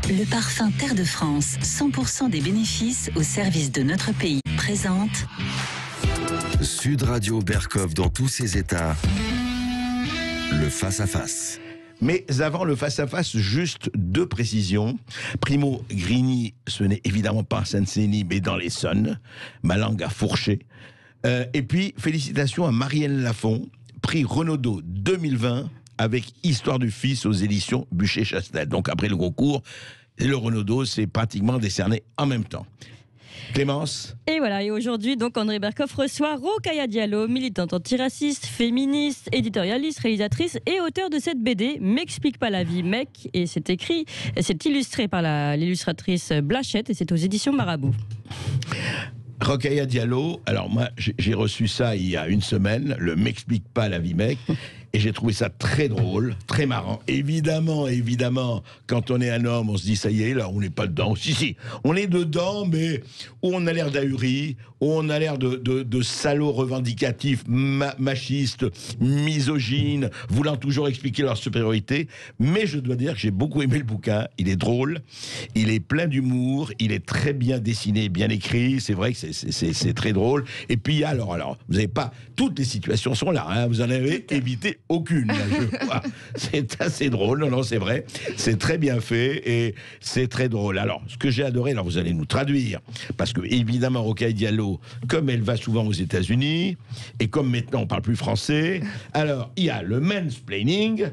Le parfum Terre de France, 100% des bénéfices au service de notre pays, présente Sud Radio Berkov dans tous ses états. Le face-à-face. Mais avant le face-à-face, juste deux précisions. Primo, Grigny, ce n'est évidemment pas Seine-Saint-Denis, mais dans l'Essonne. Ma langue a fourché. Et puis, félicitations à Marielle Lafont, prix Renaudot 2020, avec Histoire du Fils aux éditions Bûcher-Chastel. Donc après le concours, le Renaudot, c'est pratiquement décerné en même temps. Clémence. Et voilà, et aujourd'hui, donc, André Berkoff reçoit Rokhaya Diallo, militante antiraciste, féministe, éditorialiste, réalisatrice et auteure de cette BD, M'explique pas la vie, mec. Et c'est illustré par l'illustratrice Blachette et c'est aux éditions Marabout. Rokhaya Diallo, alors moi j'ai reçu ça il y a une semaine, le M'explique pas la vie mec, et j'ai trouvé ça très drôle, très marrant. Évidemment, quand on est un homme, on se dit ça y est, là on n'est pas dedans. Si, on est dedans, mais où on a l'air d'ahuri, où on a l'air de salauds revendicatifs, machistes, misogynes, voulant toujours expliquer leur supériorité. Mais je dois dire que j'ai beaucoup aimé le bouquin, il est drôle, il est plein d'humour, il est très bien dessiné, bien écrit, c'est vrai que c'est très drôle. Et puis alors, vous n'avez pas, toutes les situations sont là, hein, vous en avez évité aucune, là, je vois. C'est assez drôle, non, c'est vrai, c'est très bien fait et c'est très drôle. Alors, ce que j'ai adoré, alors vous allez nous traduire, parce que évidemment, Rokhaya Diallo, comme elle va souvent aux États-Unis, et comme maintenant on parle plus français, alors il y a le mansplaining.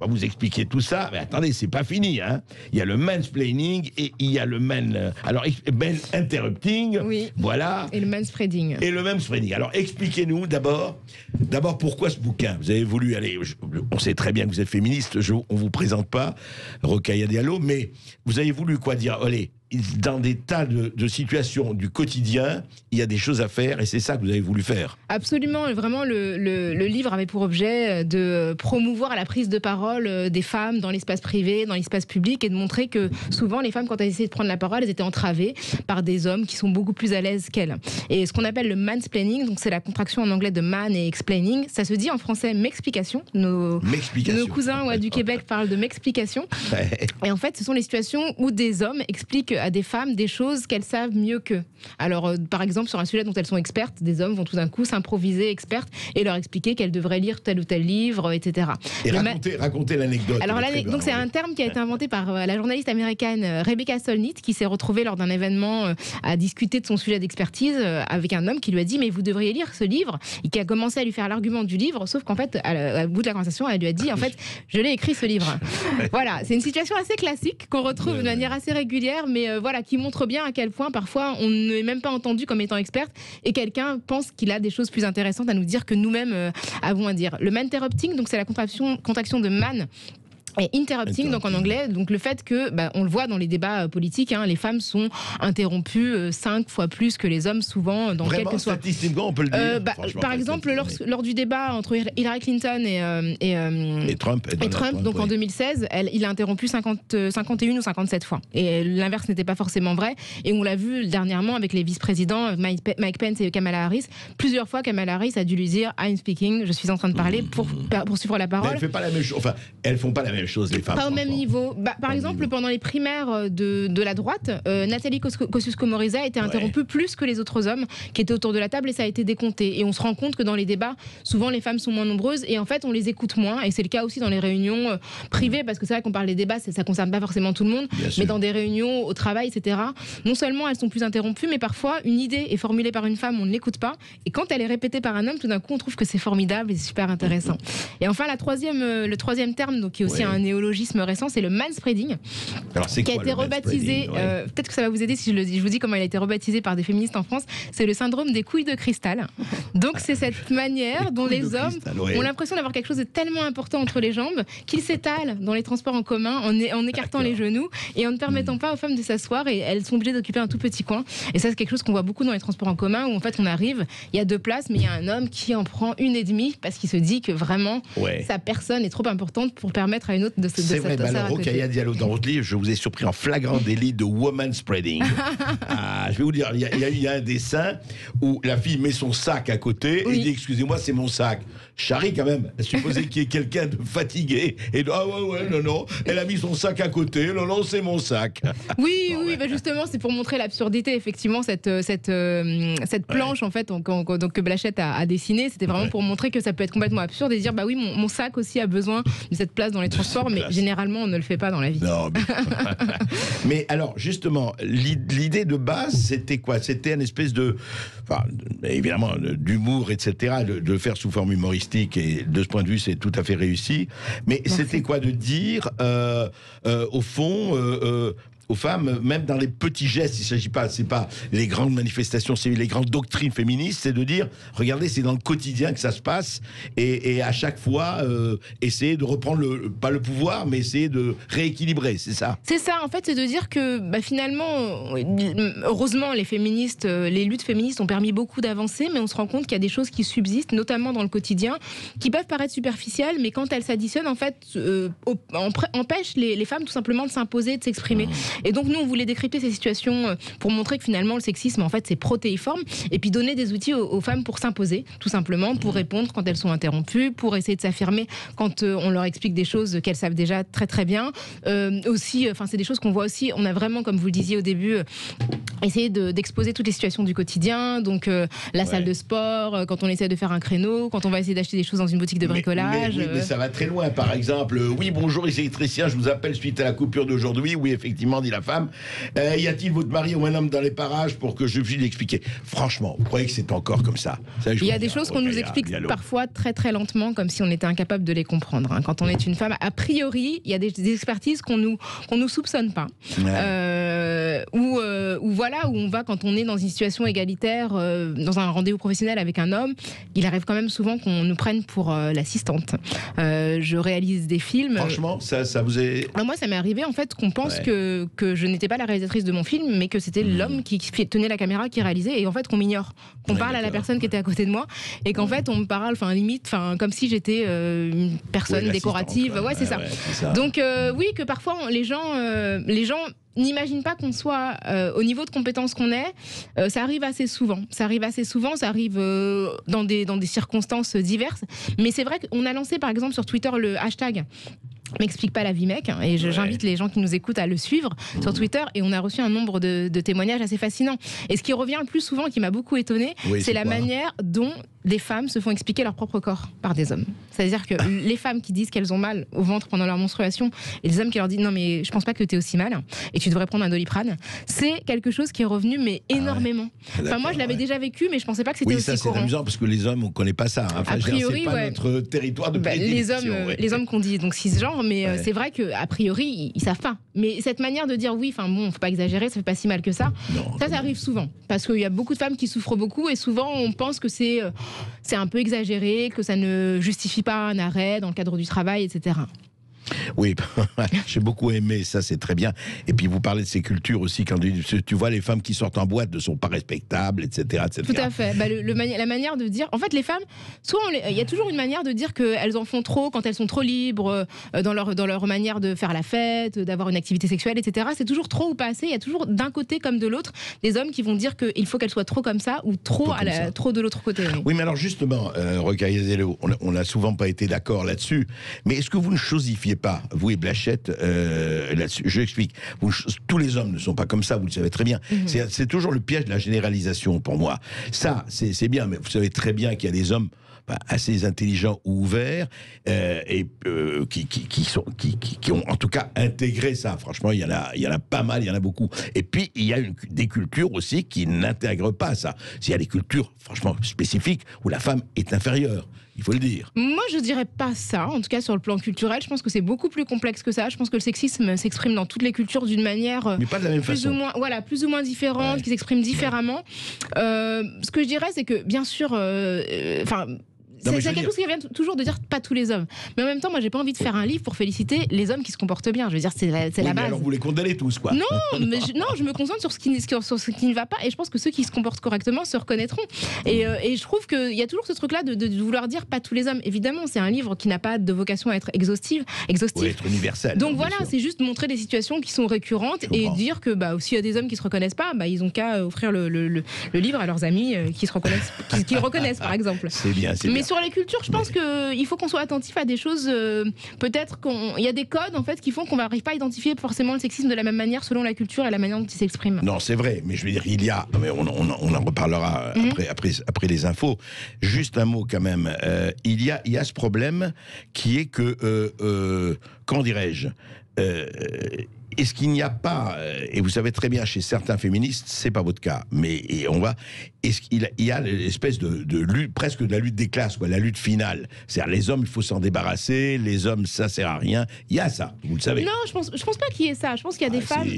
On va vous expliquer tout ça, mais attendez, c'est pas fini, hein. Il y a le mansplaining et il y a le interrupting, oui. Voilà. Et le manspreading. Alors, expliquez-nous d'abord pourquoi ce bouquin. Vous avez voulu aller, on sait très bien que vous êtes féministe, on vous présente pas Rokhaya Diallo, mais vous avez voulu quoi dire, allez, dans des tas de situations du quotidien, il y a des choses à faire et c'est ça que vous avez voulu faire. Absolument, vraiment le livre avait pour objet de promouvoir la prise de parole des femmes dans l'espace privé, dans l'espace public et de montrer que souvent les femmes, quand elles essayaient de prendre la parole, elles étaient entravées par des hommes qui sont beaucoup plus à l'aise qu'elles. Et ce qu'on appelle le mansplaining, donc c'est la contraction en anglais de man et explaining, ça se dit en français m'explication. Nos cousins du Québec parlent de m'explication. Et en fait, ce sont les situations où des hommes expliquent à des femmes des choses qu'elles savent mieux qu'eux. Alors, par exemple, sur un sujet dont elles sont expertes, des hommes vont tout d'un coup s'improviser expertes et leur expliquer qu'elles devraient lire tel ou tel livre, etc. Et raconter l'anecdote. Alors, donc c'est un terme qui a été inventé par la journaliste américaine Rebecca Solnit, qui s'est retrouvée lors d'un événement à discuter de son sujet d'expertise avec un homme qui lui a dit « mais vous devriez lire ce livre » et qui a commencé à lui faire l'argument du livre, sauf qu'en fait, au bout de la conversation, elle lui a dit « en fait, je l'ai écrit ce livre ». Voilà, c'est une situation assez classique qu'on retrouve de manière assez régulière, mais voilà, qui montre bien à quel point parfois on n'est même pas entendu comme étant experte et quelqu'un pense qu'il a des choses plus intéressantes à nous dire que nous-mêmes avons à dire. Le maninterrupting, donc c'est la contraction de man et interrupting, donc en anglais, donc le fait que, on le voit dans les débats politiques, hein, les femmes sont interrompues 5 fois plus que les hommes, souvent, dans vraiment, quel que soit. Statistiquement, on peut le dire. Par exemple, lors du débat entre Hillary Clinton et Trump, donc en 2016, il a interrompu 51 ou 57 fois. Et l'inverse n'était pas forcément vrai. Et on l'a vu dernièrement avec les vice-présidents Mike Pence et Kamala Harris. Plusieurs fois, Kamala Harris a dû lui dire I'm speaking, je suis en train de parler pour suivre la parole. Mais elle fait pas la même chose. Enfin, elles font pas la même chose, les femmes. Pas au même niveau. Par exemple, pendant les primaires de la droite, Nathalie Kosciusko-Morizet a été interrompue plus que les autres hommes qui étaient autour de la table et ça a été décompté. Et on se rend compte que dans les débats, souvent les femmes sont moins nombreuses et en fait on les écoute moins. Et c'est le cas aussi dans les réunions privées, parce que c'est vrai qu'on parle des débats, ça concerne pas forcément tout le monde, mais dans des réunions au travail, etc. Non seulement elles sont plus interrompues, mais parfois une idée est formulée par une femme, on ne l'écoute pas. Et quand elle est répétée par un homme, tout d'un coup on trouve que c'est formidable et c'est super intéressant. Et enfin le troisième terme, donc qui est aussi un néologisme récent, c'est le manspreading. Alors, qui a été rebaptisé, peut-être que ça va vous aider si je vous dis comment il a été rebaptisé par des féministes en France, c'est le syndrome des couilles de cristal. Donc c'est cette manière dont les hommes ont l'impression d'avoir quelque chose de tellement important entre les jambes qu'ils s'étalent dans les transports en commun en écartant les genoux et en ne permettant pas aux femmes de s'asseoir, et elles sont obligées d'occuper un tout petit coin. Et ça, c'est quelque chose qu'on voit beaucoup dans les transports en commun, où en fait on arrive, il y a 2 places, mais il y a un homme qui en prend 1,5 parce qu'il se dit que vraiment sa personne est trop importante pour permettre à une autre de cette. C'est vrai, alors Rokhaya Diallo, dans votre livre, je vous ai surpris en flagrant délit de woman spreading. Je vais vous dire, il y a un dessin où la fille met son sac à côté et dit excusez-moi, c'est mon sac. Charrie quand même, supposez qu'il y ait quelqu'un de fatigué et de, ah ouais, non, elle a mis son sac à côté, non, c'est mon sac. Oui, justement, c'est pour montrer l'absurdité, effectivement, cette planche, en fait, donc, que Blachette a dessinée, c'était vraiment pour montrer que ça peut être complètement absurde et dire, bah oui, mon sac aussi a besoin de cette place dans les transports, mais généralement, on ne le fait pas dans la vie. Non, mais alors, justement, l'idée de base, c'était quoi? C'était une espèce de, évidemment, d'humour, etc., de le faire sous forme humoristique, et de ce point de vue, c'est tout à fait réussi. Mais c'était quoi de dire, au fond, aux femmes, même dans les petits gestes, il s'agit pas, c'est pas les grandes manifestations, c'est les grandes doctrines féministes, c'est de dire, regardez, c'est dans le quotidien que ça se passe, et à chaque fois, essayer de reprendre pas le pouvoir, mais essayer de rééquilibrer, c'est ça? C'est ça, en fait, c'est de dire que finalement, heureusement, les féministes, les luttes féministes ont permis beaucoup d'avancer, mais on se rend compte qu'il y a des choses qui subsistent, notamment dans le quotidien, qui peuvent paraître superficielles, mais quand elles s'additionnent, en fait, empêchent les femmes tout simplement de s'imposer, de s'exprimer. Et donc nous, on voulait décrypter ces situations pour montrer que finalement le sexisme, en fait, c'est protéiforme, et puis donner des outils aux femmes pour s'imposer, tout simplement, pour répondre quand elles sont interrompues, pour essayer de s'affirmer quand on leur explique des choses qu'elles savent déjà très très bien. Aussi, c'est des choses qu'on voit aussi. On a vraiment, comme vous le disiez au début, essayé d'exposer toutes les situations du quotidien. Donc la salle de sport, quand on essaie de faire un créneau, quand on va essayer d'acheter des choses dans une boutique de bricolage. Mais ça va très loin. Par exemple, oui, bonjour, ici électricien, je vous appelle suite à la coupure d'aujourd'hui. Oui, effectivement, dit la femme. Y a-t-il votre mari ou un homme dans les parages pour que je puisse l'expliquer? Franchement, vous croyez que c'est encore comme ça? Il y a des choses qu'on nous explique parfois très très lentement, comme si on était incapable de les comprendre. Quand on est une femme, a priori, il y a des expertises qu'on nous soupçonne pas. Où on va quand on est dans une situation égalitaire, dans un rendez-vous professionnel avec un homme, il arrive quand même souvent qu'on nous prenne pour l'assistante. Je réalise des films. Franchement, ça vous est... Moi, ça m'est arrivé en fait qu'on pense que je n'étais pas la réalisatrice de mon film, mais que c'était l'homme qui tenait la caméra, qui réalisait, et en fait qu'on m'ignore, qu'on parle à la personne qui était à côté de moi, et qu'en fait on me parle, limite, comme si j'étais une personne décorative. C'est ça. Donc oui, que parfois les gens n'imaginent pas qu'on soit au niveau de compétences qu'on est. Ça arrive assez souvent. Ça arrive dans des circonstances diverses. Mais c'est vrai qu'on a lancé par exemple sur Twitter le hashtag m'explique pas la vie mec, et j'invite les gens qui nous écoutent à le suivre sur Twitter, et on a reçu un nombre de témoignages assez fascinants. Et ce qui revient le plus souvent, qui m'a beaucoup étonnée, c'est la manière dont des femmes se font expliquer leur propre corps par des hommes. C'est-à-dire que les femmes qui disent qu'elles ont mal au ventre pendant leur menstruation, et les hommes qui leur disent non mais je pense pas que tu es aussi mal et tu devrais prendre un Doliprane, c'est quelque chose qui est revenu mais énormément. Moi je l'avais déjà vécu, mais je pensais pas que c'était aussi courant. C'est amusant parce que les hommes on connaît pas ça. A priori, c'est pas notre territoire de prédilection. Les hommes qu'on dit donc cisgenres, mais c'est vrai que a priori ils savent pas. Mais cette manière de dire oui, faut pas exagérer, ça fait pas si mal que ça. Ça arrive souvent parce qu'il y a beaucoup de femmes qui souffrent beaucoup, et souvent on pense que c'est un peu exagéré, que ça ne justifie pas un arrêt dans le cadre du travail, etc. Oui, j'ai beaucoup aimé, ça c'est très bien. Et puis vous parlez de ces cultures aussi, quand tu vois les femmes qui sortent en boîte ne sont pas respectables, etc. Tout à fait. La manière de dire, en fait les femmes, il y a toujours une manière de dire qu'elles en font trop quand elles sont trop libres dans leur manière de faire la fête, d'avoir une activité sexuelle, etc. C'est toujours trop ou pas assez. Il y a toujours d'un côté comme de l'autre des hommes qui vont dire qu'il faut qu'elles soient trop comme ça ou trop de l'autre côté. Oui, mais alors justement, Rokhaya Diallo, on n'a souvent pas été d'accord là-dessus, mais est-ce que vous ne chosifiez pas, vous et Blachette, là-dessus? Je l'explique. Tous les hommes ne sont pas comme ça, vous le savez très bien. C'est toujours le piège de la généralisation pour moi. Ça, c'est bien, mais vous savez très bien qu'il y a des hommes assez intelligents ou ouverts qui ont en tout cas intégré ça. Franchement, il y en a pas mal, il y en a beaucoup. Et puis, il y a des cultures aussi qui n'intègrent pas ça. Il y a des cultures, franchement, spécifiques où la femme est inférieure. Il faut le dire. Moi, je dirais pas ça. En tout cas, sur le plan culturel, je pense que c'est beaucoup plus complexe que ça. Je pense que le sexisme s'exprime dans toutes les cultures d'une manière mais pas de la même façon. Plus ou moins différente, qui s'exprime différemment. Ce que je dirais, c'est que, bien sûr, c'est quelque chose qui vient toujours de dire pas tous les hommes. Mais en même temps, moi, j'ai pas envie de faire un livre pour féliciter les hommes qui se comportent bien. Je veux dire, c'est la base. Alors vous les condamnez tous, quoi. Non, mais je me concentre sur ce qui ne va pas. Et je pense que ceux qui se comportent correctement se reconnaîtront. Et je trouve qu'il y a toujours ce truc-là de vouloir dire pas tous les hommes. Évidemment, c'est un livre qui n'a pas de vocation à être exhaustif. Être universel. Donc voilà, c'est juste montrer des situations qui sont récurrentes et dire que s'il y a des hommes qui se reconnaissent pas, ils ont qu'à offrir le livre à leurs amis qui se reconnaissent, qui le reconnaissent, par exemple. C'est bien. Mais sur les cultures, je pense qu'il faut qu'on soit attentif à des choses. Peut-être qu'il y a des codes en fait qui font qu'on n'arrive pas à identifier forcément le sexisme de la même manière selon la culture et la manière dont il s'exprime. Non, c'est vrai, mais je veux dire, mais on en reparlera après les infos. Juste un mot quand même. Il y a ce problème qui est que, comment dirais-je, est-ce qu'il n'y a pas, et vous savez très bien, chez certains féministes, c'est pas votre cas, mais est-ce qu'il y a l'espèce de lutte, presque de la lutte des classes, quoi, la lutte finale. C'est-à-dire, les hommes, il faut s'en débarrasser, les hommes, ça sert à rien. Il y a ça, vous le savez. Non, je pense pas qu'il y ait ça. Je pense qu'il y a des femmes.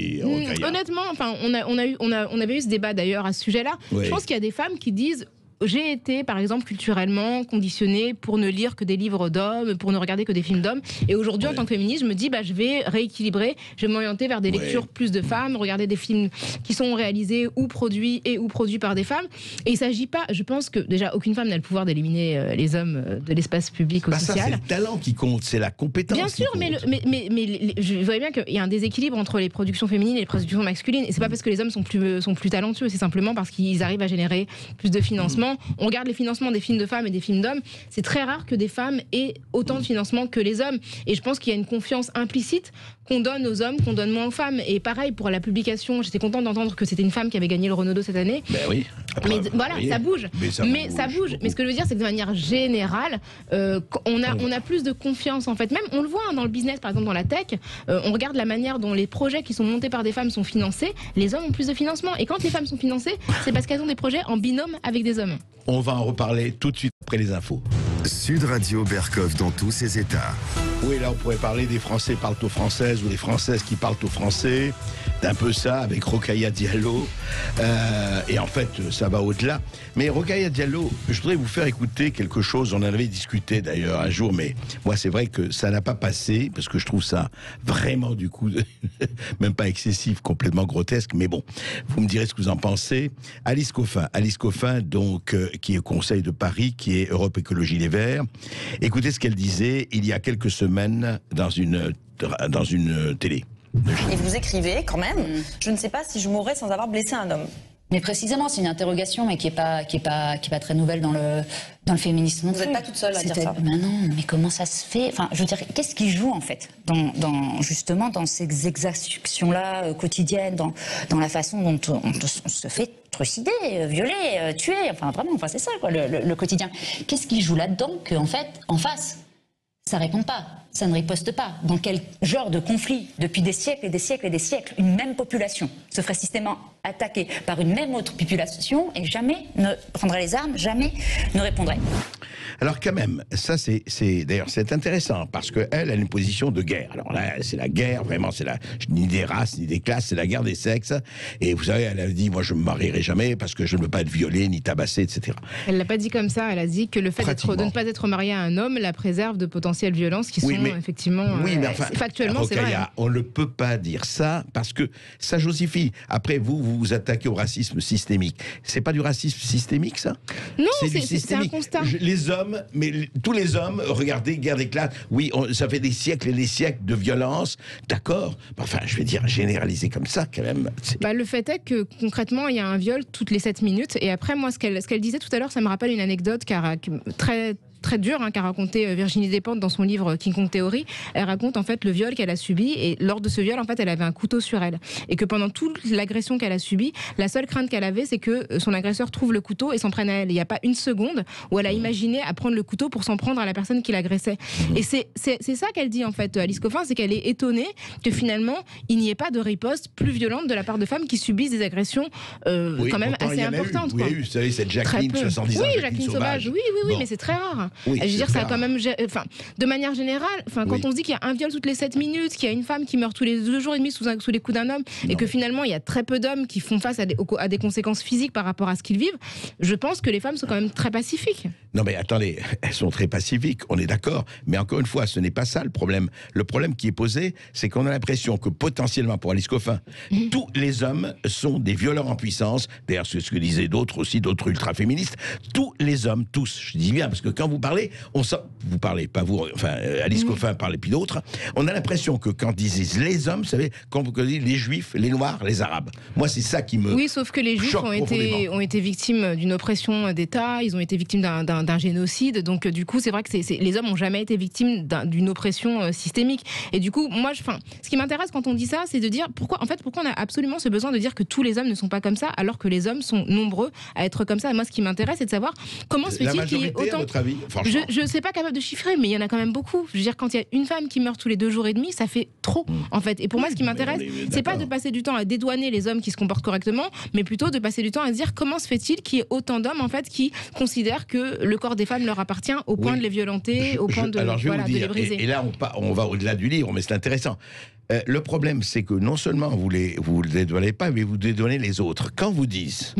Honnêtement, enfin, on avait eu ce débat d'ailleurs à ce sujet-là. Oui. Je pense qu'il y a des femmes qui disent. J'ai été, par exemple, culturellement conditionnée pour ne lire que des livres d'hommes, pour ne regarder que des films d'hommes. Et aujourd'hui, en tant que féministe, je me dis, je vais rééquilibrer, je vais m'orienter vers des lectures plus de femmes, regarder des films qui sont réalisés ou produits par des femmes. Et il ne s'agit pas, je pense que déjà, aucune femme n'a le pouvoir d'éliminer les hommes de l'espace public ou social. Ça, c'est le talent qui compte, c'est la compétence. Bien sûr, mais je voyais bien qu'il y a un déséquilibre entre les productions féminines et les productions masculines. Et c'est pas parce que les hommes sont plus talentueux, c'est simplement parce qu'ils arrivent à générer plus de financement. On regarde les financements des films de femmes et des films d'hommes, c'est très rare que des femmes aient autant de financement que les hommes. Et je pense qu'il y a une confiance implicite qu'on donne aux hommes, qu'on donne moins aux femmes. Et pareil pour la publication, j'étais contente d'entendre que c'était une femme qui avait gagné le Renaudot cette année. Ben oui. Mais voilà, ça bouge. Ça bouge. Mais ce que je veux dire, c'est que de manière générale, on a plus de confiance en fait. Même on le voit dans le business, par exemple dans la tech, on regarde la manière dont les projets qui sont montés par des femmes sont financés. Les hommes ont plus de financement. Et quand les femmes sont financées, c'est parce qu'elles ont des projets en binôme avec des hommes. On va en reparler tout de suite après les infos. Sud Radio Berkov dans tous ses états. Oui, là, on pourrait parler des Français parlent aux Françaises ou des Françaises qui parlent aux Français. D'un peu ça avec Rokhaya Diallo. Et en fait, ça va au-delà. Mais Rokhaya Diallo, je voudrais vous faire écouter quelque chose. On en avait discuté d'ailleurs un jour, mais moi, c'est vrai que ça n'a pas passé parce que je trouve ça vraiment, du coup, même pas excessif, complètement grotesque. Mais bon, vous me direz ce que vous en pensez. Alice Coffin, donc, qui est au Conseil de Paris, qui est Europe Écologie Les Verts. Écoutez ce qu'elle disait il y a quelques semaines dans une télé. Et vous écrivez quand même, je ne sais pas si je mourrais sans avoir blessé un homme. Mais précisément, c'est une interrogation, mais qui est pas très nouvelle dans le féminisme. Vous n'êtes pas toute seule à dire ça. Mais non, mais comment ça se fait? Enfin, je veux dire, qu'est-ce qui joue en fait justement dans ces exactions-là quotidiennes, dans la façon dont on se fait trucider, violer, tuer, enfin vraiment, c'est ça quoi, le quotidien. Qu'est-ce qui joue là-dedans que en fait, en face, ça répond pas, ça ne riposte pas. Dans quel genre de conflit, depuis des siècles et des siècles et des siècles, une même population se ferait systématiquement attaquer par une même autre population et jamais ne prendrait les armes, jamais ne répondrait. Alors quand même, ça d'ailleurs c'est intéressant parce qu'elle a une position de guerre. Alors là, c'est la guerre, vraiment, ni des races, ni des classes, c'est la guerre des sexes. Et vous savez, elle a dit, moi je me marierai jamais parce que je ne veux pas être violée, ni tabassée, etc. Elle l'a pas dit comme ça, elle a dit que le fait de ne pas être mariée à un homme la préserve de potentielles violences qui sont effectivement... Oui, mais enfin, factuellement, c'est vrai. On ne peut pas dire ça parce que ça justifie. Après, vous attaquez au racisme systémique. C'est pas du racisme systémique, ça? Non, c'est un constat. Les hommes, mais tous les hommes, regardez, guerre des classes, oui, ça fait des siècles et des siècles de violence, d'accord. Enfin, je vais dire, généraliser comme ça, quand même. Le fait est que, concrètement, il y a un viol toutes les 7 minutes. Et après, moi, ce qu'elle disait tout à l'heure, ça me rappelle une anecdote très dur qu'a raconté Virginie Despentes dans son livre King Kong Theory. Elle raconte en fait le viol qu'elle a subi et lors de ce viol en fait elle avait un couteau sur elle et que pendant toute l'agression qu'elle a subie, la seule crainte qu'elle avait c'est que son agresseur trouve le couteau et s'en prenne à elle. Il n'y a pas une seconde où elle a imaginé à prendre le couteau pour s'en prendre à la personne qui l'agressait. Et c'est ça qu'elle dit en fait, Alice Coffin, c'est qu'elle est étonnée que finalement il n'y ait pas de riposte plus violente de la part de femmes qui subissent des agressions quand même assez importantes. Oui, vous savez, cette Jacqueline, 70 ans, Jacqueline Sauvage, oui, mais c'est très rare. Oui, je veux dire, c'est ça a clair. quand même, enfin, de manière générale, enfin, quand Oui. on se dit qu'il y a un viol toutes les 7 minutes, qu'il y a une femme qui meurt tous les 2 jours et demi sous les coups d'un homme, et que finalement il y a très peu d'hommes qui font face à des conséquences physiques par rapport à ce qu'ils vivent, je pense que les femmes sont quand même très pacifiques. Non mais attendez, elles sont très pacifiques, on est d'accord. Mais encore une fois, ce n'est pas ça le problème. Le problème qui est posé, c'est qu'on a l'impression que potentiellement, pour Alice Coffin, tous les hommes sont des violeurs en puissance. D'ailleurs, c'est ce que disaient d'autres aussi, d'autres ultra-féministes. Tous les hommes, tous, je dis bien, parce que quand vous parlez, vous parlez, pas vous, enfin Alice Coffin parle et puis d'autres, on a l'impression que quand ils disent les hommes, vous savez, quand vous dites les juifs, les noirs, les arabes. Moi, c'est ça qui me... Oui, sauf que les juifs choque profondément. ont été victimes d'une oppression d'État, ils ont été victimes d'un génocide, donc du coup c'est vrai que les hommes n'ont jamais été victimes d'une oppression systémique. Et du coup, moi, ce qui m'intéresse quand on dit ça, c'est de dire pourquoi on a absolument ce besoin de dire que tous les hommes ne sont pas comme ça, alors que les hommes sont nombreux à être comme ça. Et moi, ce qui m'intéresse, c'est de savoir comment se fait-il qu'il y ait autant... à votre avis, franchement. Je ne sais pas capable de chiffrer, mais il y en a quand même beaucoup. Je veux dire, quand il y a une femme qui meurt tous les 2 jours et demi, ça fait trop, en fait. Et pour moi, ce qui m'intéresse, c'est pas de passer du temps à dédouaner les hommes qui se comportent correctement, mais plutôt de passer du temps à se dire comment se fait-il qu'il y ait autant d'hommes, en fait, qui considèrent que le corps des femmes leur appartient au point de les violenter, au point de les briser. Et là, on va au-delà du livre, mais c'est intéressant. Le problème, c'est que non seulement vous les dédouanez pas, mais vous dédouanez les autres. Quand vous dites,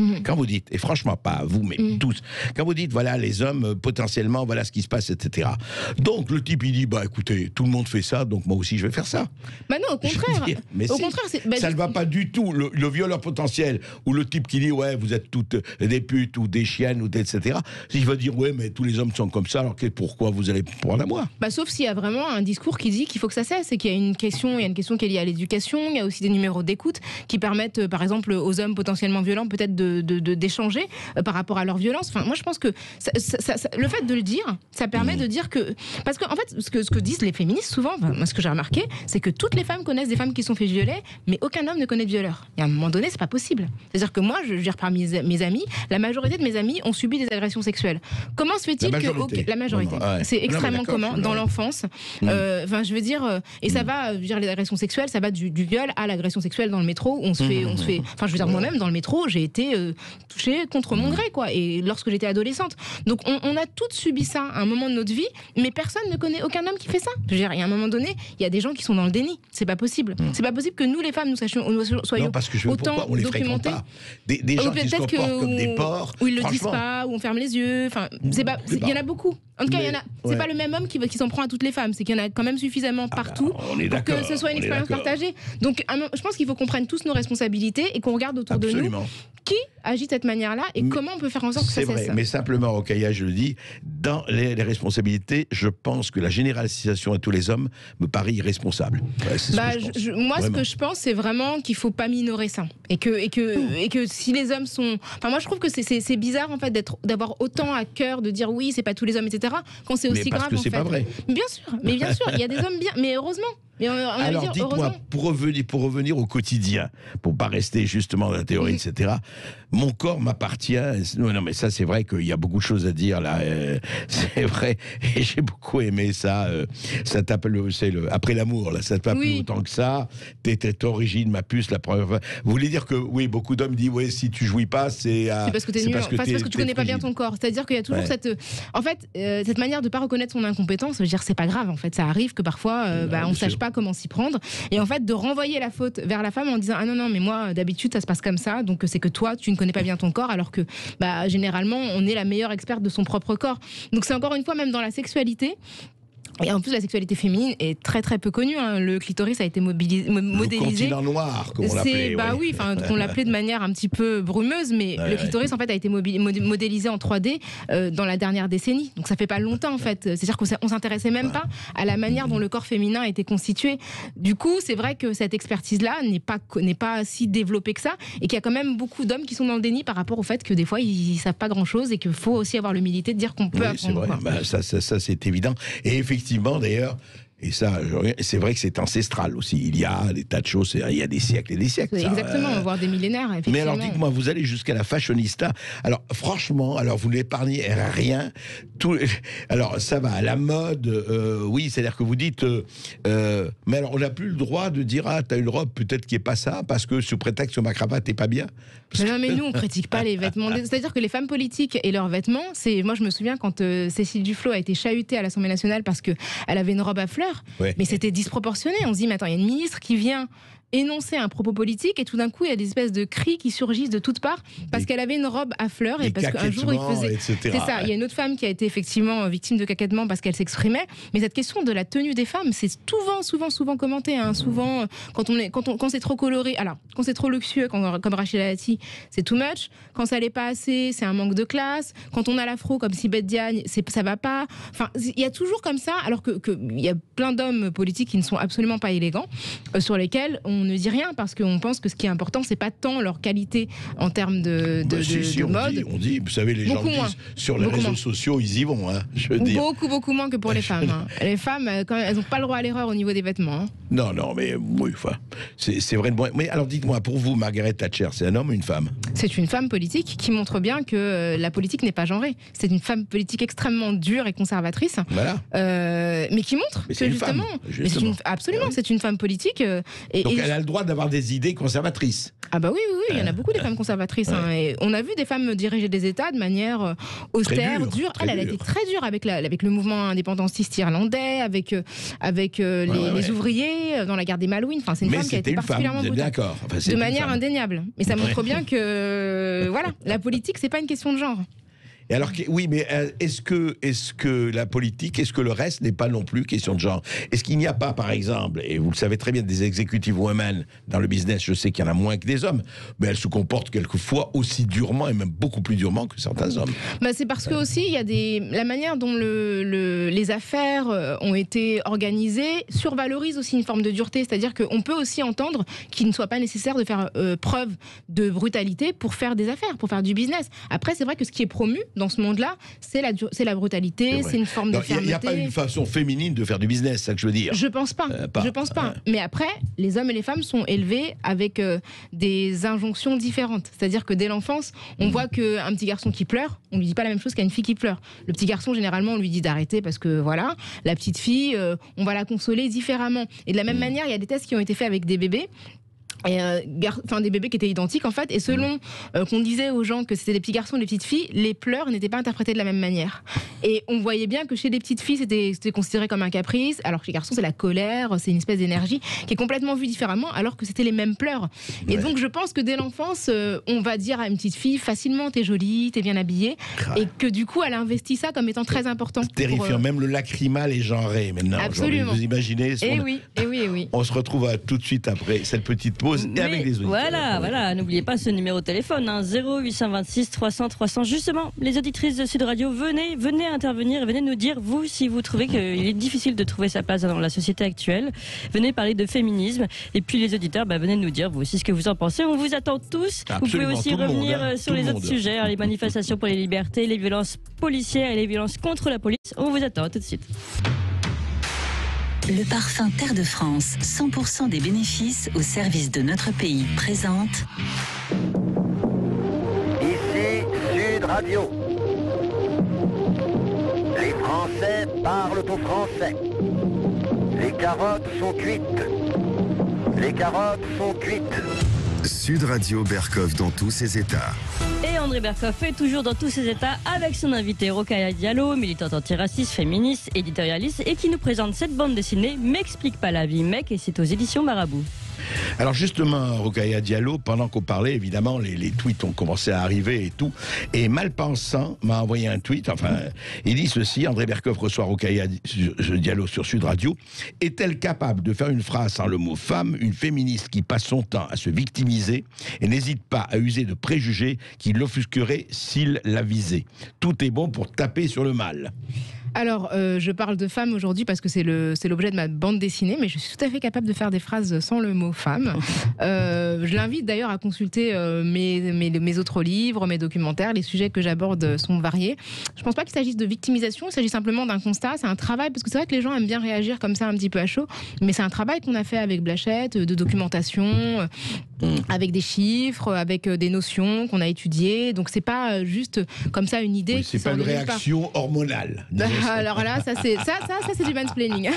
et franchement pas vous, mais tous, quand vous dites, voilà, les hommes, potentiellement, voilà ce qui se passe, etc. Donc, le type, il dit, bah écoutez, tout le monde fait ça, donc moi aussi, je vais faire ça. Bah non, au contraire. Mais au si, contraire, ça ne va pas du tout. Le violeur potentiel, ou le type qui dit, ouais, vous êtes toutes des putes, ou des chiennes, ou etc. Il va dire, ouais, mais tous les hommes sont comme ça, alors pourquoi vous allez prendre à moi? Bah, sauf s'il y a vraiment un discours qui dit qu'il faut que ça cesse, et qu'il y a une question qui est liée à l'éducation. Il y a aussi des numéros d'écoute qui permettent, par exemple, aux hommes potentiellement violents, peut-être d'échanger par rapport à leur violence. Enfin, moi, je pense que le fait de le dire, ça permet de dire que... Parce qu'en fait, ce que disent les féministes, souvent, moi, ce que j'ai remarqué, c'est que toutes les femmes connaissent des femmes qui sont fait violer, mais aucun homme ne connaît de violeur. Et à un moment donné, c'est pas possible. C'est-à-dire que moi, je veux dire, parmi mes amis, la majorité de mes amis ont subi des agressions sexuelles. Comment se fait-il que... La majorité. Ouais. C'est extrêmement commun dans l'enfance. Enfin, je veux dire... Et ça va, je veux dire, les agressions sexuelles, ça va du viol à l'agression sexuelle dans le métro. On se fait... Enfin, je veux dire, moi-même, dans le métro, j'ai été touchée contre mon gré, quoi. Et lorsque j'étais adolescente. Donc, on a toutes subi ça à un moment de notre vie, mais personne ne connaît aucun homme qui fait ça. Je veux dire, il y a un moment donné, il y a des gens qui sont dans le déni. C'est pas possible. C'est pas possible que nous, les femmes, nous soyons parce que autant on les fréquente documentés. pas. Des gens qui se comportent comme des porcs. Où ils le disent pas, où on ferme les yeux. Enfin, il y en a beaucoup. En tout cas, il y en a. C'est pas le même homme qui s'en prend à toutes les femmes. C'est qu'il y en a quand même suffisamment partout pour que ce soit une expérience partagée. Donc, je pense qu'il faut qu'on prenne tous nos responsabilités et qu'on regarde autour de nous qui agit de cette manière-là et comment on peut faire en sorte que ça cesse. C'est vrai, mais simplement, Rokhaya, je le dis, dans les responsabilités, je pense que la généralisation à tous les hommes me paraît irresponsable. Ouais, moi, ce que je pense, c'est vraiment qu'il faut pas minorer ça. Et que si les hommes sont... Enfin, moi, je trouve que c'est bizarre, en fait, d'avoir autant à cœur de dire oui, c'est pas tous les hommes, etc., quand c'est aussi grave, en fait. Mais parce que c'est pas vrai. Bien sûr, il y a des hommes bien, mais heureusement. Alors dites-moi, pour revenir au quotidien, pour pas rester justement dans la théorie, etc., mon corps m'appartient. Non, mais ça, c'est vrai qu'il y a beaucoup de choses à dire là. C'est vrai, et j'ai beaucoup aimé ça. Ça tape après l'amour, là, ça tape plus autant que ça. T'es origine, ma puce, la première fois. Vous voulez dire que, oui, beaucoup d'hommes disent, ouais, si tu jouis pas, c'est parce que t'es nul. C'est parce que tu connais pas bien ton corps. C'est-à-dire qu'il y a toujours cette manière de pas reconnaître son incompétence. Je veux dire, c'est pas grave, en fait. Ça arrive que parfois, on sache pas comment s'y prendre, et en fait de renvoyer la faute vers la femme en disant ah non mais moi d'habitude ça se passe comme ça, donc c'est que toi tu ne connais pas bien ton corps, alors que généralement on est la meilleure experte de son propre corps. Donc c'est encore une fois, même dans la sexualité. Et en plus, la sexualité féminine est très très peu connue. Hein. Le clitoris a été modélisé. Le continent noir, comme on l'appelait. Qu'on l'appelait de manière un petit peu brumeuse, mais le clitoris en fait a été modélisé en 3D dans la dernière décennie. Donc ça fait pas longtemps en fait. C'est-à-dire qu'on s'intéressait même pas à la manière dont le corps féminin était constitué. Du coup, c'est vrai que cette expertise-là n'est pas si développée que ça, et qu'il y a quand même beaucoup d'hommes qui sont dans le déni par rapport au fait que des fois ils savent pas grand-chose, et qu'il faut aussi avoir l'humilité de dire qu'on peut apprendre. C'est vrai. Ça c'est évident. Et effectivement, d'ailleurs, Et ça, c'est vrai que c'est ancestral aussi. Il y a des tas de choses, il y a des siècles et des siècles. Exactement, voire des millénaires, effectivement. Mais alors, dites-moi, vous allez jusqu'à la fashionista. Alors, franchement, vous n'épargnez rien. Alors, ça va, la mode, oui, c'est-à-dire que vous dites... mais alors, on n'a plus le droit de dire, ah, t'as une robe peut-être qui n'est pas ça, parce que sous prétexte que ma cravate n'est pas bien. Non, mais nous, on ne critique pas les vêtements. C'est-à-dire que les femmes politiques et leurs vêtements, moi, je me souviens quand Cécile Duflot a été chahutée à l'Assemblée nationale parce qu'elle avait une robe à fleurs, mais c'était disproportionné. On se dit, mais attends, il y a une ministre qui vient énoncer un propos politique et tout d'un coup il y a des espèces de cris qui surgissent de toutes parts parce qu'elle avait une robe à fleurs et parce qu'un jour il faisait... C'est ça, il y a une autre femme qui a été effectivement victime de caquettement parce qu'elle s'exprimait, mais cette question de la tenue des femmes, c'est souvent commenté, hein. Souvent quand c'est trop coloré, alors quand c'est trop luxueux, comme Rachida Dati, c'est too much, quand ça l'est pas assez, c'est un manque de classe, quand on a l'afro comme Sibeth Diagne, ça va pas, enfin il y a toujours comme ça, alors que il y a plein d'hommes politiques qui ne sont absolument pas élégants, sur lesquels on ne dit rien parce qu'on pense que ce qui est important, c'est pas tant leur qualité en termes de mode. On dit, vous savez, les gens disent sur les réseaux sociaux, ils y vont. Hein, je veux dire. Beaucoup moins que pour les femmes. Hein. Les femmes, quand même, elles n'ont pas le droit à l'erreur au niveau des vêtements. Hein. Non, mais oui, enfin, c'est vrai. Mais alors, dites-moi, pour vous, Margaret Thatcher, c'est un homme ou une femme? C'est une femme politique qui montre bien que la politique n'est pas genrée. C'est une femme politique extrêmement dure et conservatrice. Voilà. Mais qui montre que justement. Absolument, c'est une femme politique. Donc elle a le droit d'avoir des idées conservatrices. Ah bah oui, il y en a beaucoup des femmes conservatrices. Hein, et on a vu des femmes diriger des États de manière austère, dure. Elle a été très dure avec le mouvement indépendantiste irlandais, avec les ouvriers dans la guerre des Malouines. Enfin, c'est une femme qui a été particulièrement brutale. D'accord. Enfin, de manière indéniable. Mais ça montre bien que voilà, la politique, c'est pas une question de genre. Et alors, oui, mais est-ce que la politique, est-ce que le reste n'est pas non plus question de genre? Est-ce qu'il n'y a pas, par exemple, et vous le savez très bien, des executive women dans le business, je sais qu'il y en a moins que des hommes, mais elles se comportent quelquefois aussi durement et même beaucoup plus durement que certains hommes. Bah, c'est parce que aussi, il y a la manière dont les affaires ont été organisées survalorise aussi une forme de dureté, c'est-à-dire qu'on peut aussi entendre qu'il ne soit pas nécessaire de faire preuve de brutalité pour faire des affaires, pour faire du business. Après, c'est vrai que ce qui est promu dans ce monde-là, c'est la brutalité, c'est une forme de fermeté. Il n'y a pas une façon féminine de faire du business, c'est ça que je veux dire. Je pense pas. Je pense pas. Mais après, les hommes et les femmes sont élevés avec des injonctions différentes. C'est-à-dire que dès l'enfance, on voit qu'un petit garçon qui pleure, on lui dit pas la même chose qu'à une fille qui pleure. Le petit garçon, généralement, on lui dit d'arrêter parce que voilà. La petite fille, on va la consoler différemment. Et de la même manière, il y a des tests qui ont été faits avec des bébés. Des bébés qui étaient identiques en fait, et selon qu'on disait aux gens que c'était des petits garçons ou des petites filles, les pleurs n'étaient pas interprétés de la même manière. Et on voyait bien que chez les petites filles c'était considéré comme un caprice, alors que chez les garçons c'est la colère, c'est une espèce d'énergie qui est complètement vue différemment, alors que c'était les mêmes pleurs. Et donc je pense que dès l'enfance, on va dire à une petite fille facilement t'es jolie, t'es bien habillée, et que du coup elle investit ça comme étant très important. C'est terrifiant, même le lacrymal est genré maintenant. Absolument. Vous imaginez oui. On se retrouve tout de suite après cette petite pause. Et avec les auditeurs. Voilà, n'oubliez pas ce numéro de téléphone, 0826 300 300. Justement, les auditrices de Sud Radio, venez intervenir, venez nous dire, vous, si vous trouvez qu'il est difficile de trouver sa place dans la société actuelle. Venez parler de féminisme. Et puis les auditeurs, venez nous dire, vous aussi, ce que vous en pensez. On vous attend tous. Absolument, vous pouvez aussi revenir sur les autres sujets, les manifestations pour les libertés, les violences policières et les violences contre la police. On vous attend tout de suite. Le parfum Terre de France, 100% des bénéfices au service de notre pays, présente. Ici Sud Radio. Les Français parlent aux Français. Les carottes sont cuites. Les carottes sont cuites. Sud Radio Berkov dans tous ses états. Et André Berkoff est toujours dans tous ses états avec son invité Rokhaya Diallo, militante antiraciste, féministe, éditorialiste, et qui nous présente cette bande dessinée M'explique pas la vie, mec, et c'est aux éditions Marabout. Alors justement, Rokhaya Diallo, pendant qu'on parlait, évidemment, les tweets ont commencé à arriver et tout. Et Malpensant m'a envoyé un tweet, il dit ceci: André Berkoff reçoit Rokhaya Diallo sur Sud Radio. Est-elle capable de faire une phrase sans le mot femme, une féministe qui passe son temps à se victimiser et n'hésite pas à user de préjugés qui l'offusqueraient s'il la visait? Tout est bon pour taper sur le mal. Alors, je parle de femme aujourd'hui parce que c'est l'objet de ma bande dessinée, mais je suis tout à fait capable de faire des phrases sans le mot femme. Je l'invite d'ailleurs à consulter mes autres livres, mes documentaires. Les sujets que j'aborde sont variés. Je pense pas qu'il s'agisse de victimisation, il s'agit simplement d'un constat. C'est un travail, parce que c'est vrai que les gens aiment bien réagir comme ça un petit peu à chaud, mais c'est un travail qu'on a fait avec Blachette, de documentation, avec des chiffres, avec des notions qu'on a étudiées. Donc c'est pas juste comme ça une idée. Oui, c'est pas une réaction hormonale. Alors là, ça c'est du mansplaining.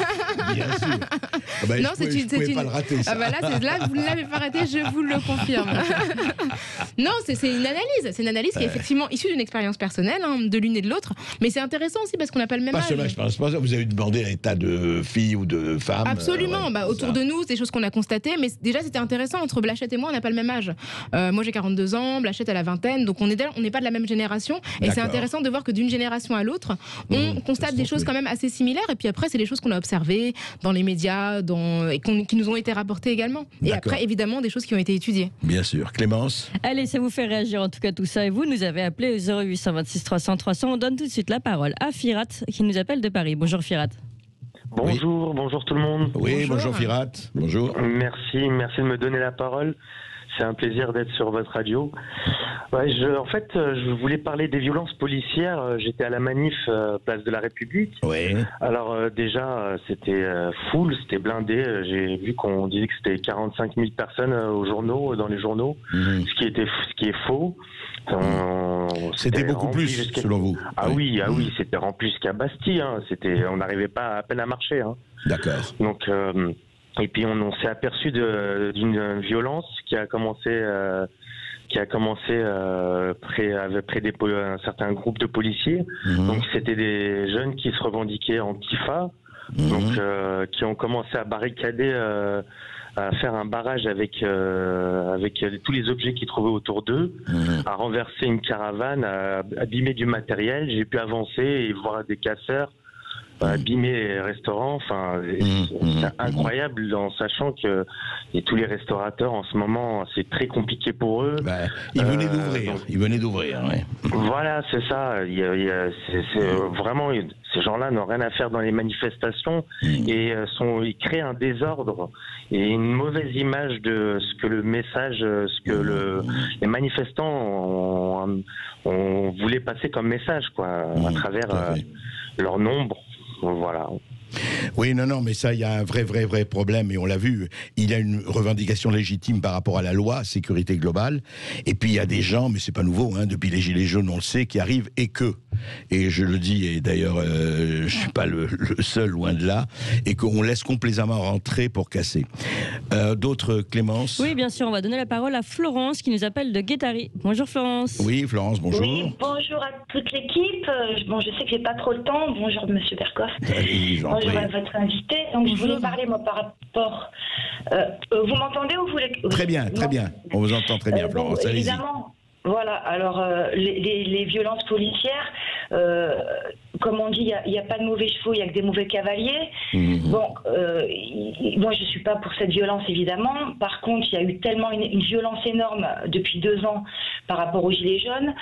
Bien sûr. Ah bah, non, je pouvais pas le rater. Ça. Ah bah là, vous ne l'avez pas raté, je vous le confirme. Non, c'est une analyse. C'est une analyse qui est effectivement issue d'une expérience personnelle, de l'une et de l'autre. Mais c'est intéressant aussi parce qu'on n'a pas le même âge. Je pense pas. Vous avez demandé à l'état de filles ou de femmes. Absolument. Autour de nous, c'est des choses qu'on a constatées. Mais déjà, c'était intéressant. Entre Blachette et moi, on n'a pas le même âge. Moi, j'ai 42 ans. Blachette a la vingtaine. Donc, on n'est pas de la même génération. Et c'est intéressant de voir que d'une génération à l'autre, on constate des choses quand même assez similaires. Et puis après, c'est des choses qu'on a observées dans les médias et qui nous ont été rapportées également. Et après, évidemment, des choses qui ont été étudiées. Bien sûr. Clémence? Allez, ça vous fait réagir en tout cas tout ça. Et vous nous avez appelé au 0826 300 300. On donne tout de suite la parole à Firat qui nous appelle de Paris. Bonjour Firat. Bonjour, bonjour tout le monde. Oui, bonjour Firat. Bonjour. Merci de me donner la parole. C'est un plaisir d'être sur votre radio. Ouais, je voulais parler des violences policières. J'étais à la manif place de la République. Oui. Alors déjà, c'était full, c'était blindé. J'ai vu qu'on disait que c'était 45 000 personnes dans les journaux, ce qui est faux. C'était beaucoup plus, selon vous. Ah oui, c'était rempli jusqu'à Bastille. On n'arrivait pas à peine à marcher. D'accord. Donc, et puis on s'est aperçu d'une violence qui a commencé près d'un certain groupe de policiers. Donc c'était des jeunes qui se revendiquaient Antifa, donc qui ont commencé à barricader. À faire un barrage avec tous les objets qu'ils trouvaient autour d'eux, à renverser une caravane, à abîmer du matériel. J'ai pu avancer et voir des casseurs abîmer les restaurants. Enfin, c'est incroyable en sachant que tous les restaurateurs en ce moment, c'est très compliqué pour eux. Ils venaient d'ouvrir. Ouais. Voilà, c'est ça. Vraiment, ces gens-là n'ont rien à faire dans les manifestations et ils créent un désordre et une mauvaise image de ce que le message, les manifestants ont voulu passer comme message, à travers leur nombre. Voilà. Oui, non, mais ça, il y a un vrai problème, et on l'a vu. Il y a une revendication légitime par rapport à la loi sécurité globale, et puis il y a des gens, mais c'est pas nouveau, depuis les Gilets jaunes, on le sait, qui arrivent, et je le dis, et d'ailleurs, je suis pas le seul, loin de là, et qu'on laisse complaisamment rentrer pour casser. D'autres, Clémence? Oui, bien sûr, on va donner la parole à Florence, qui nous appelle de Guétari. Bonjour Florence. Oui, Florence, bonjour. Oui, bonjour à toute l'équipe. Je sais que j'ai pas trop le temps. Bonjour Monsieur Berkoff. Bonjour à votre invité. Donc je voulais parler moi par rapport. Vous m'entendez ou vous voulez... Très bien. On vous entend très bien, Florence. Bon, évidemment. Voilà. Alors les violences policières. Comme on dit, il n'y a pas de mauvais chevaux, il n'y a que des mauvais cavaliers. Bon, moi je ne suis pas pour cette violence évidemment. Par contre, il y a eu tellement une violence énorme depuis 2 ans par rapport aux Gilets jaunes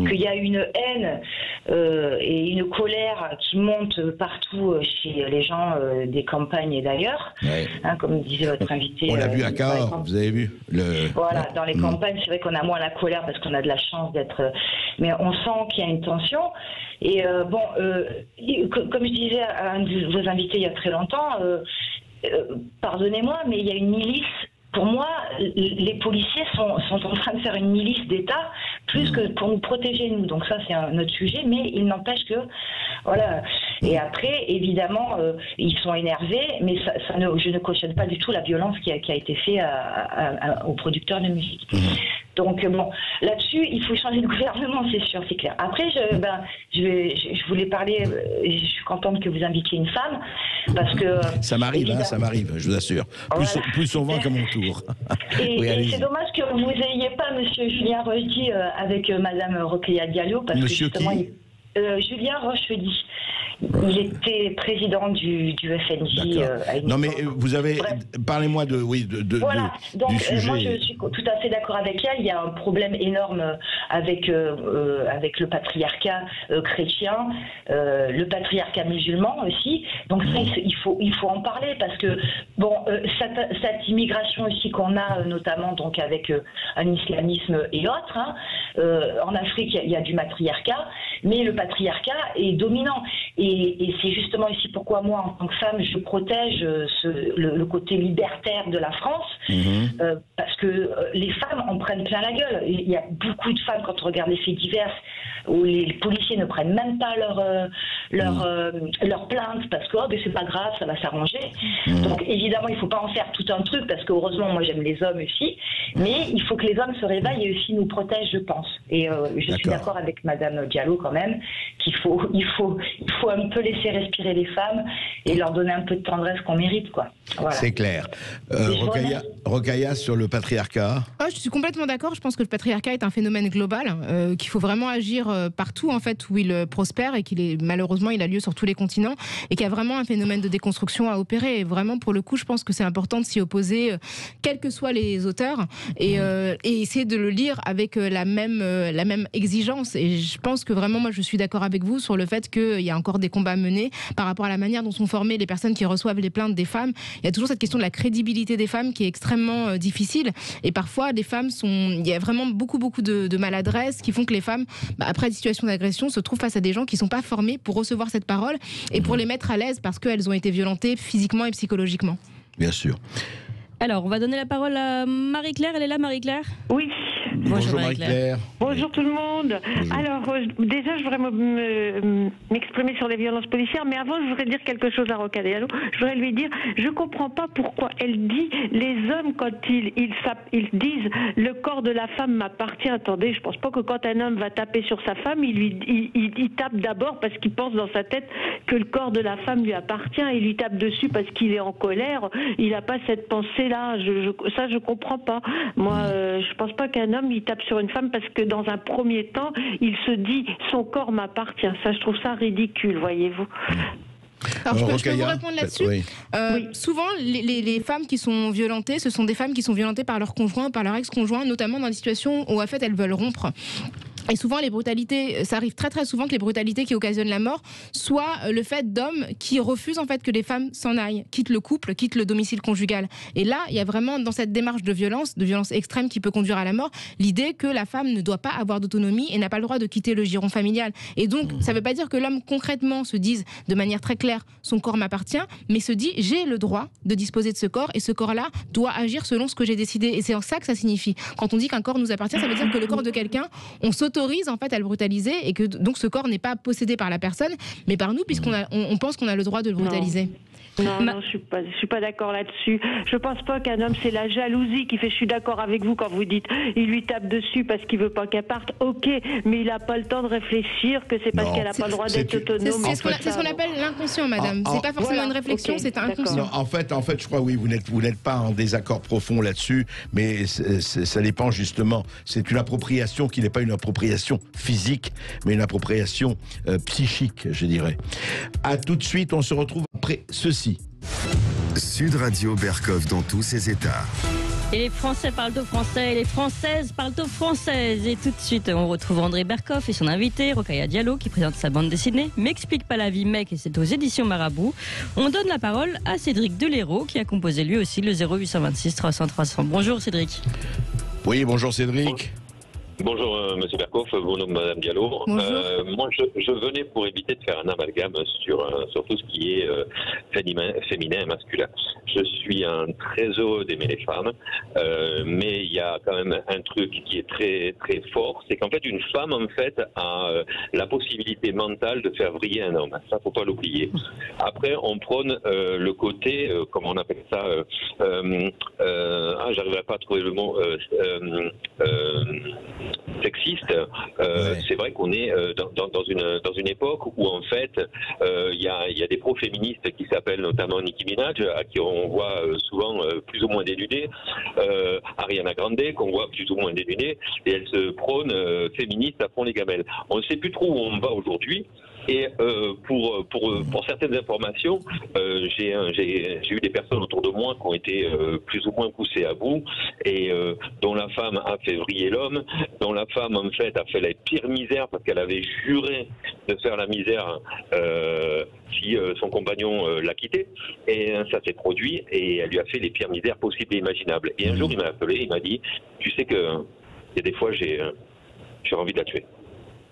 qu'il y a une haine et une colère qui monte partout chez les gens des campagnes et d'ailleurs. Ouais. Comme disait votre invité. On l'a vu à Cahors, vous avez vu Voilà, dans les campagnes, c'est vrai qu'on a moins la colère parce qu'on a de la chance d'être... Mais on sent qu'il y a une tension. Et comme je disais à un de vos invités il y a très longtemps, pardonnez-moi, mais il y a une milice. Pour moi, les policiers sont en train de faire une milice d'État plus que pour nous protéger, nous. Donc ça, c'est un autre sujet, mais il n'empêche que... Voilà. Et après, évidemment, ils sont énervés, mais je ne cautionne pas du tout la violence qui a été faite aux producteurs de musique. Donc bon, là-dessus, il faut changer de gouvernement, c'est sûr, c'est clair. Après, je voulais parler, je suis contente que vous invitiez une femme, parce que... Ça m'arrive, ça m'arrive, je vous assure. Plus souvent qu'à mon tour. Et c'est dommage que vous n'ayez pas Monsieur Julien Rochedi avec Madame Rokhaya Diallo, parce Monsieur que justement... qui Julien Rochedi. Il était président du FNJ. Non, mais vous avez... Parlez-moi de, voilà. Donc, du sujet. moi, je suis tout à fait d'accord avec elle. Il y a un problème énorme avec le patriarcat chrétien, le patriarcat musulman aussi. Donc, ça, il faut en parler parce que, bon, cette immigration aussi qu'on a, notamment donc avec un islamisme et autres, hein, en Afrique, il y a du matriarcat, mais le patriarcat est dominant. Et c'est justement ici pourquoi moi, en tant que femme, je protège le côté libertaire de la France, parce que les femmes en prennent plein la gueule. Il y a beaucoup de femmes, quand on regarde les faits divers, où les policiers ne prennent même pas leur plainte, parce que c'est pas grave, ça va s'arranger. Donc évidemment, il ne faut pas en faire tout un truc, parce que heureusement, moi j'aime les hommes aussi, mais il faut que les hommes se réveillent et aussi nous protègent, je pense. Et je suis d'accord avec Madame Diallo quand même, qu'il faut un peu laisser respirer les femmes et leur donner un peu de tendresse qu'on mérite, quoi. Voilà. C'est clair. Rokhaya, sur le patriarcat. Je suis complètement d'accord. Je pense que le patriarcat est un phénomène global, qu'il faut vraiment agir partout en fait où il prospère et malheureusement il a lieu sur tous les continents et qu'il y a vraiment un phénomène de déconstruction à opérer. Et vraiment pour le coup, je pense que c'est important de s'y opposer, quels que soient les auteurs, et essayer de le lire avec la même exigence. Et je pense que vraiment, moi, je suis d'accord avec vous sur le fait qu'il y a encore des combats à mener par rapport à la manière dont sont formées les personnes qui reçoivent les plaintes des femmes. Il y a toujours cette question de la crédibilité des femmes qui est extrêmement difficile. Et parfois, il y a vraiment beaucoup de maladresse qui font que les femmes, après des situations d'agression, se trouvent face à des gens qui ne sont pas formés pour recevoir cette parole et pour les mettre à l'aise parce qu'elles ont été violentées physiquement et psychologiquement. Bien sûr. Alors, on va donner la parole à Marie-Claire. Elle est là, Marie-Claire ? Oui. Bonjour Marie-Claire. Bonjour tout le monde. Bonjour. Alors, déjà, je voudrais m'exprimer sur les violences policières, mais avant, je voudrais dire quelque chose à Rokhaya Diallo. Je voudrais lui dire, je ne comprends pas pourquoi elle dit, les hommes, quand ils disent « le corps de la femme m'appartient », attendez, je ne pense pas que quand un homme va taper sur sa femme, il tape d'abord parce qu'il pense dans sa tête que le corps de la femme lui appartient, et il lui tape dessus parce qu'il est en colère. Il n'a pas cette pensée-là. Ça, je ne comprends pas. Moi, je ne pense pas qu'un homme il tape sur une femme parce que dans un premier temps, il se dit son corps m'appartient. Ça, je trouve ça ridicule, voyez-vous. Alors, je peux vous répondre là-dessus. Oui. Souvent, les femmes qui sont violentées, ce sont des femmes qui sont violentées par leur conjoint, par leur ex-conjoint, notamment dans des situations où en fait elles veulent rompre. Et souvent, les brutalités, ça arrive très très souvent que les brutalités qui occasionnent la mort soient le fait d'hommes qui refusent en fait que les femmes s'en aillent, quittent le couple, quittent le domicile conjugal. Et là, il y a vraiment dans cette démarche de violence extrême qui peut conduire à la mort, l'idée que la femme ne doit pas avoir d'autonomie et n'a pas le droit de quitter le giron familial. Et donc, ça ne veut pas dire que l'homme concrètement se dise de manière très claire, son corps m'appartient, mais se dit, j'ai le droit de disposer de ce corps et ce corps-là doit agir selon ce que j'ai décidé. Et c'est en ça que ça signifie. Quand on dit qu'un corps nous appartient, ça veut dire que le corps de quelqu'un, on s'autorise en fait à le brutaliser et que donc ce corps n'est pas possédé par la personne, mais par nous, puisqu'on pense qu'on a le droit de le brutaliser. Non, je suis pas d'accord là-dessus. Je pense pas qu'un homme, c'est la jalousie qui fait. Je suis d'accord avec vous quand vous dites il lui tape dessus parce qu'il veut pas qu'elle parte. Ok, mais il a pas le temps de réfléchir que c'est parce qu'elle a pas le droit d'être autonome. C'est ce qu'on appelle l'inconscient, madame. C'est pas forcément une réflexion, c'est inconscient. Non, en fait, je crois oui, vous n'êtes pas en désaccord profond là-dessus, mais ça dépend justement. C'est une appropriation qui n'est pas une appropriation physique, mais une appropriation psychique, je dirais. À tout de suite, on se retrouve après ceci. Sud Radio Berkov dans tous ses états. Et les Français parlent au français, et les Françaises parlent aux françaises. Et tout de suite, on retrouve André Berkoff et son invité, Rokhaya Diallo, qui présente sa bande dessinée M'explique pas la vie, mec, et c'est aux éditions Marabout. On donne la parole à Cédric Deléraud, qui a composé lui aussi le 0826 300 300. Bonjour Cédric. Oui, bonjour Cédric. Bonjour Monsieur Berkoff, bonjour Madame Diallo. Moi je venais pour éviter de faire un amalgame sur tout ce qui est féminin et masculin. Je suis très heureux d'aimer les femmes, mais il y a quand même un truc qui est très très fort, c'est qu'en fait une femme en fait a la possibilité mentale de faire vriller un homme. Ça faut pas l'oublier. Après on prône le côté, comment on appelle ça, j'arriverai pas à trouver le mot. Sexiste, c'est vrai qu'on est dans une époque où en fait il y a des pro-féministes qui s'appellent notamment Nicki Minaj, à qui on voit souvent plus ou moins dénudée, Ariana Grande qu'on voit plus ou moins dénudée, et elle se prône féministe à fond les gamelles. On ne sait plus trop où on va aujourd'hui. Et pour certaines informations, j'ai eu des personnes autour de moi qui ont été plus ou moins poussées à bout, et dont la femme a fait vriller l'homme, dont la femme en fait a fait la pire misère parce qu'elle avait juré de faire la misère si son compagnon l'a quitté, et ça s'est produit, et elle lui a fait les pires misères possibles et imaginables. Et un jour il m'a appelé, il m'a dit, tu sais que il y a des fois j'ai envie de la tuer.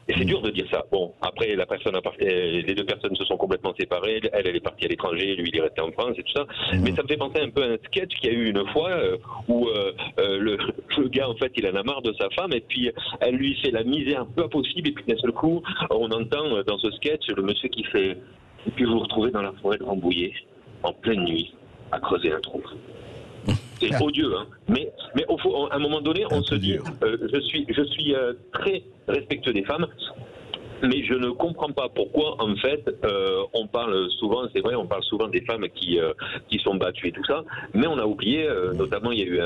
Et c'est dur de dire ça. Bon, après, les deux personnes se sont complètement séparées. Elle est partie à l'étranger, lui, il est resté en France et tout ça. Mais ça me fait penser un peu à un sketch qu'il y a eu une fois où le gars, en fait, il en a marre de sa femme et puis elle lui fait la misère pas possible. Et puis d'un seul coup, on entend dans ce sketch le monsieur qui fait « Et puis vous vous retrouvez dans la forêt de Rambouillet, en pleine nuit, à creuser un trou. » C'est odieux, hein. Mais à un moment donné, on se dit, je suis très respectueux des femmes, mais je ne comprends pas pourquoi, en fait, on parle souvent, c'est vrai, on parle souvent des femmes qui sont battues et tout ça, mais on a oublié, notamment, il y a eu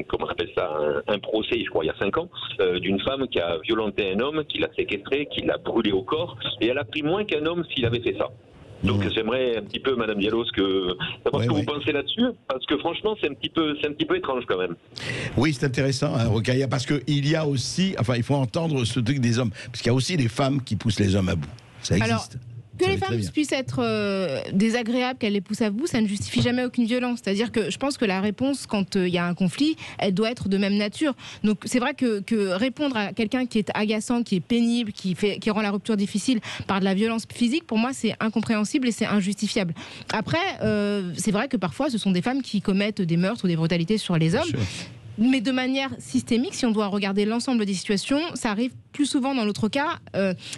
comment on appelle ça, un procès, je crois, il y a 5 ans, d'une femme qui a violenté un homme, qui l'a séquestré, qui l'a brûlé au corps, et elle a pris moins qu'un homme s'il avait fait ça. Donc j'aimerais un petit peu, Madame Diallo, savoir ce que vous pensez là-dessus, parce que franchement c'est un petit peu étrange quand même. Oui, c'est intéressant, hein, Rokhaya, parce qu'il y a aussi, enfin il faut entendre ce truc des hommes, parce qu'il y a aussi des femmes qui poussent les hommes à bout. Ça existe. Alors, que les femmes puissent être désagréables, qu'elles les poussent à bout, ça ne justifie jamais aucune violence. C'est-à-dire que je pense que la réponse, quand il y a un conflit, elle doit être de même nature. Donc c'est vrai que répondre à quelqu'un qui est agaçant, qui est pénible, qui rend la rupture difficile par de la violence physique, pour moi c'est incompréhensible et c'est injustifiable. Après, c'est vrai que parfois ce sont des femmes qui commettent des meurtres ou des brutalités sur les hommes. Mais de manière systémique, si on doit regarder l'ensemble des situations, ça arrive plus souvent dans l'autre cas.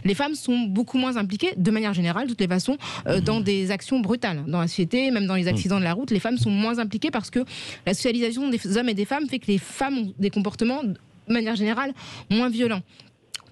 Les femmes sont beaucoup moins impliquées, de manière générale, de toutes les façons, dans des actions brutales. Dans la société, même dans les accidents de la route, les femmes sont moins impliquées parce que la socialisation des hommes et des femmes fait que les femmes ont des comportements, de manière générale, moins violents.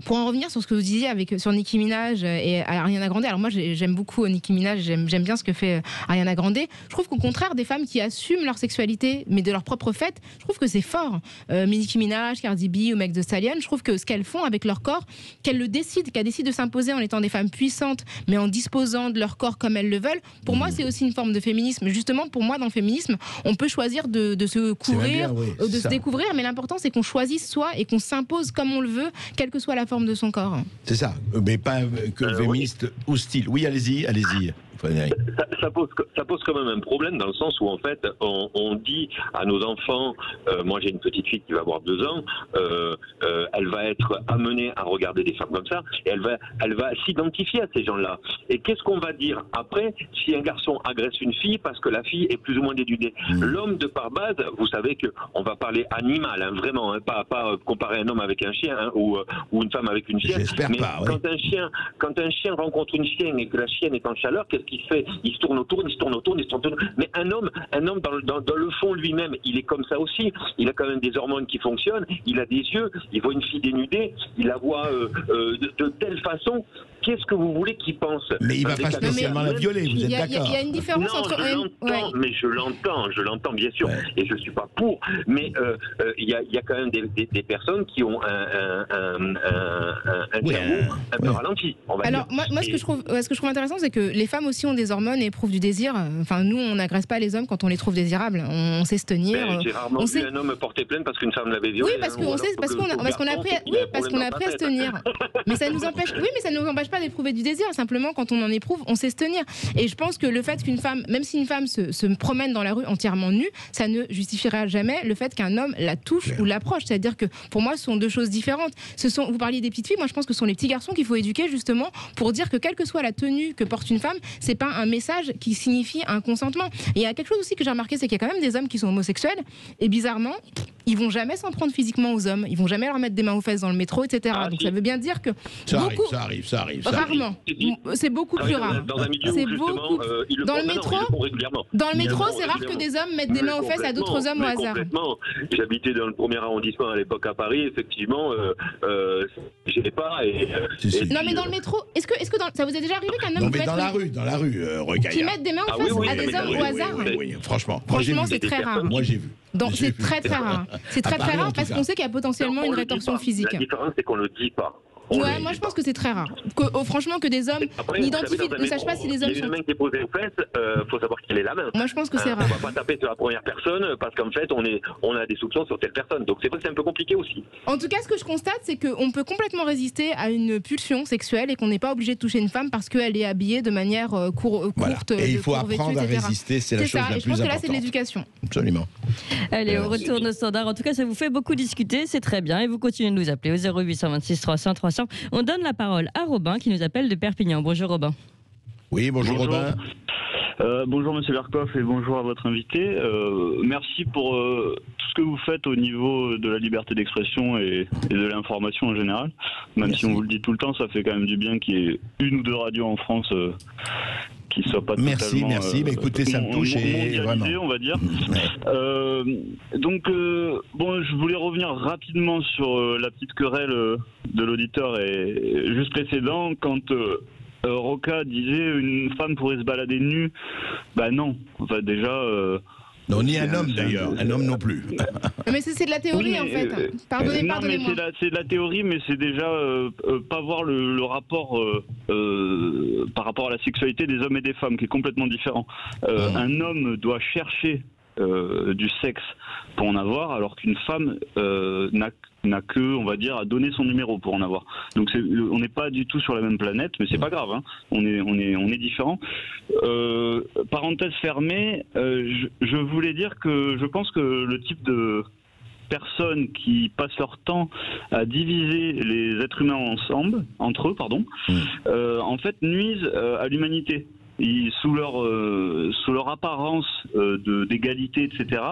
Pour en revenir sur ce que vous disiez sur Nicki Minaj et Ariana Grande, alors moi j'aime beaucoup Nicki Minaj, j'aime bien ce que fait Ariana Grande. Je trouve qu'au contraire, des femmes qui assument leur sexualité, mais de leur propre fait, je trouve que c'est fort. Nicki Minaj, Cardi B ou Meg Thee Stallion, je trouve que ce qu'elles font avec leur corps, qu'elles décident de s'imposer en étant des femmes puissantes, mais en disposant de leur corps comme elles le veulent, pour moi c'est aussi une forme de féminisme. Justement, pour moi, dans le féminisme, on peut choisir de se couvrir, de se découvrir, mais l'important c'est qu'on choisisse soi et qu'on s'impose comme on le veut, quelle que soit la forme de son corps. C'est ça, mais pas que féministe hostile. Oui, allez-y. Ça pose quand même un problème dans le sens où en fait on dit à nos enfants, moi j'ai une petite fille qui va avoir 2 ans, elle va être amenée à regarder des femmes comme ça et elle va s'identifier à ces gens-là. Et qu'est-ce qu'on va dire après si un garçon agresse une fille parce que la fille est plus ou moins dénudée? L'homme de par base, vous savez que on va parler animal, hein, vraiment, hein, pas comparer un homme avec un chien, hein, ou une femme avec une chienne. Mais pas, quand un chien rencontre une chienne et que la chienne est en chaleur, qu'est-ce qu'il fait? Il se tourne autour. Mais un homme dans le fond lui-même, il est comme ça aussi. Il a quand même des hormones qui fonctionnent. Il a des yeux. Il voit une fille dénudée. Il la voit de telle façon. Qu'est-ce que vous voulez qu'il pense? Mais il ne va pas spécialement la violer, vous êtes d'accord? Il y a une différence entre... Mais je l'entends bien sûr, et je ne suis pas pour, mais il y a quand même des personnes qui ont un cerveau un peu ralenti, on va dire. Moi, ce que je trouve intéressant, c'est que les femmes aussi ont des hormones et éprouvent du désir. Enfin, nous, on n'agresse pas les hommes quand on les trouve désirables. On sait se tenir. J'ai rarement vu un homme porter plainte parce qu'une femme l'avait violé. Oui, parce qu'on a appris à se tenir. Mais ça nous empêche... Oui, mais ça nous empêche pas d'éprouver du désir, simplement quand on en éprouve, on sait se tenir. Et je pense que le fait qu'une femme, même si une femme se promène dans la rue entièrement nue, ça ne justifiera jamais le fait qu'un homme la touche ou l'approche. C'est-à-dire que pour moi, ce sont 2 choses différentes. Vous parliez des petites filles, moi je pense que ce sont les petits garçons qu'il faut éduquer justement pour dire que quelle que soit la tenue que porte une femme, c'est pas un message qui signifie un consentement. Et il y a quelque chose aussi que j'ai remarqué, c'est qu'il y a quand même des hommes qui sont homosexuels et bizarrement, ils vont jamais s'en prendre physiquement aux hommes, ils vont jamais leur mettre des mains aux fesses dans le métro, etc. Donc ça veut bien dire que ça arrive. Rarement. C'est beaucoup plus rare. Dans un milieu où justement, dans le métro, c'est rare que des hommes mettent des mains aux fesses à d'autres hommes au hasard. J'habitais dans le 1er arrondissement à l'époque à Paris, effectivement, je n'ai pas. Non, mais dans le métro, est-ce que ça vous est déjà arrivé qu'un homme dans la rue, Rokhaya, qui mette des mains aux fesses à des hommes au hasard? Oui, franchement, c'est très rare. Moi, j'ai vu. C'est très rare. C'est très rare parce qu'on sait qu'il y a potentiellement une rétorsion physique. La différence, c'est qu'on ne le dit pas. Ouais, moi je pense que c'est très rare. Franchement, que des hommes ne sachent pas si les hommes sont... Il y a une main qui est posée aux fesses, faut savoir quelle est la main. Moi je pense que c'est rare. On va pas taper sur la première personne parce qu'en fait on a des soupçons sur telle personne. Donc c'est vrai que c'est un peu compliqué aussi. En tout cas, ce que je constate, c'est qu'on peut complètement résister à une pulsion sexuelle et qu'on n'est pas obligé de toucher une femme parce qu'elle est habillée de manière courte. Voilà. Et il faut apprendre à résister, c'est la chose la plus importante. Et je pense que là c'est de l'éducation. Absolument. Allez, on retourne au standard. En tout cas, ça vous fait beaucoup discuter, c'est très bien. Et vous continuez de nous appeler au 0826 300 300. On donne la parole à Robin qui nous appelle de Perpignan. Bonjour Robin. Oui, bonjour. Robin. Bonjour Monsieur Berkoff et bonjour à votre invité. Merci pour tout ce que vous faites au niveau de la liberté d'expression et de l'information en général. Même si on vous le dit tout le temps, ça fait quand même du bien qu'il y ait une ou deux radios en France qui soient pas totalement... Merci. Mais écoutez, ça me touche vraiment. On va dire. Donc, je voulais revenir rapidement sur la petite querelle de l'auditeur et juste précédent quand... Roca disait une femme pourrait se balader nue. Bah non, enfin déjà. Non, ni un homme d'ailleurs, un homme non plus. Mais c'est de la théorie en fait. Pardonnez-moi. C'est de la théorie, mais c'est déjà pas voir le rapport par rapport à la sexualité des hommes et des femmes qui est complètement différent. Un homme doit chercher du sexe pour en avoir, alors qu'une femme n'a que, on va dire, à donner son numéro pour en avoir. Donc on n'est pas du tout sur la même planète, mais c'est pas grave, hein. On est différents. Parenthèse fermée, je voulais dire que je pense que le type de personnes qui passent leur temps à diviser les êtres humains entre eux, en fait nuisent à l'humanité. Sous leur apparence d'égalité, etc.,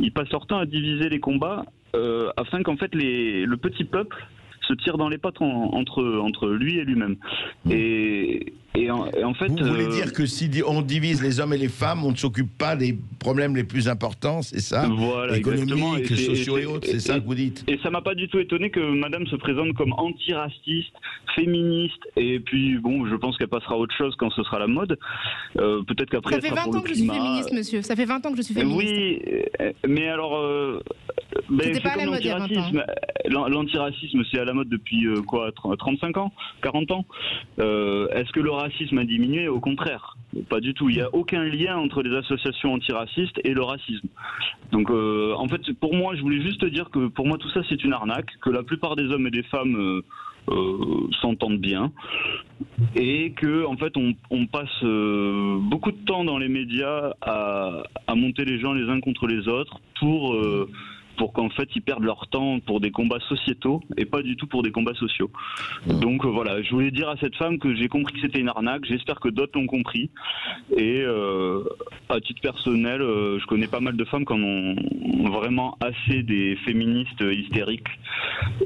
ils passent leur temps à diviser les combats afin qu'en fait le petit peuple se tire dans les pattes entre lui et lui-même. Et en fait, vous voulez dire que si on divise les hommes et les femmes, on ne s'occupe pas des problèmes les plus importants, c'est ça? Voilà, économiques, sociaux et autres, c'est ça que vous dites? Et ça m'a pas du tout étonné que madame se présente comme antiraciste, féministe, et puis bon, je pense qu'elle passera à autre chose quand ce sera la mode. Peut-être qu'après... Ça fait 20 ans que je suis féministe, monsieur. Ça fait 20 ans que je suis féministe. Oui, mais alors... C'était pas à la mode il y a 20 ans. L'antiracisme, c'est à la mode depuis 35 ans, 40 ans. Est-ce que le racisme a diminué? Au contraire, pas du tout. Il n'y a aucun lien entre les associations antiracistes et le racisme. Donc, en fait, pour moi, je voulais juste dire que pour moi, tout ça, c'est une arnaque, que la plupart des hommes et des femmes s'entendent bien, et que, en fait, on passe beaucoup de temps dans les médias à monter les gens les uns contre les autres pour qu'en fait ils perdent leur temps pour des combats sociétaux et pas du tout pour des combats sociaux. Donc voilà, je voulais dire à cette femme que j'ai compris que c'était une arnaque, j'espère que d'autres l'ont compris, et à titre personnel, je connais pas mal de femmes qui en ont vraiment assez des féministes hystériques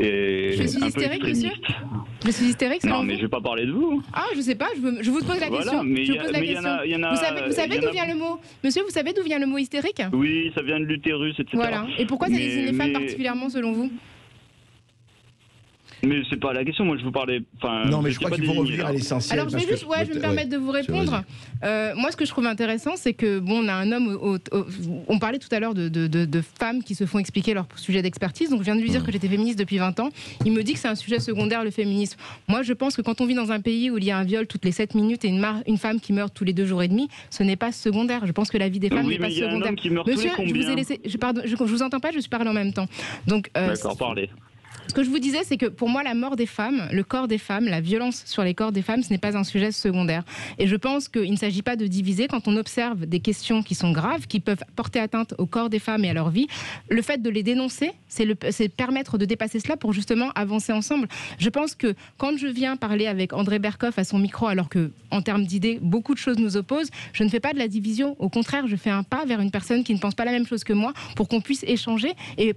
et je suis hystérique, monsieur? Je suis hystérique, non, mais je vais pas parler de vous. Ah, je sais pas, je vous pose la question. Vous savez d'où vient le mot? Monsieur, vous savez d'où vient le mot hystérique? Oui, ça vient de l'utérus, etc. Voilà. Et pourquoi ça désigne les femmes particulièrement selon vous? Mais c'est pas la question, moi je vous parlais... Non, mais je crois qu'il faut revenir à l'essentiel. Alors je vais juste, je vais me permettre de vous répondre. Moi ce que je trouve intéressant, c'est que bon, on a un homme, on parlait tout à l'heure de femmes qui se font expliquer leur sujet d'expertise, donc je viens de lui dire que j'étais féministe depuis 20 ans, il me dit que c'est un sujet secondaire le féminisme. Moi je pense que quand on vit dans un pays où il y a un viol toutes les 7 minutes et une femme qui meurt tous les 2 jours et demi, ce n'est pas secondaire. Je pense que la vie des femmes n'est pas secondaire. Monsieur, je vous entends pas, je suis parlé en même temps. Donc, d'accord, parlez. Ce que je vous disais, c'est que pour moi, la mort des femmes, le corps des femmes, la violence sur les corps des femmes, ce n'est pas un sujet secondaire. Et je pense qu'il ne s'agit pas de diviser. Quand on observe des questions qui sont graves, qui peuvent porter atteinte au corps des femmes et à leur vie, le fait de les dénoncer, c'est permettre de dépasser cela pour justement avancer ensemble. Je pense que quand je viens parler avec André Berkoff à son micro, alors que en termes d'idées, beaucoup de choses nous opposent, je ne fais pas de la division. Au contraire, je fais un pas vers une personne qui ne pense pas la même chose que moi pour qu'on puisse échanger et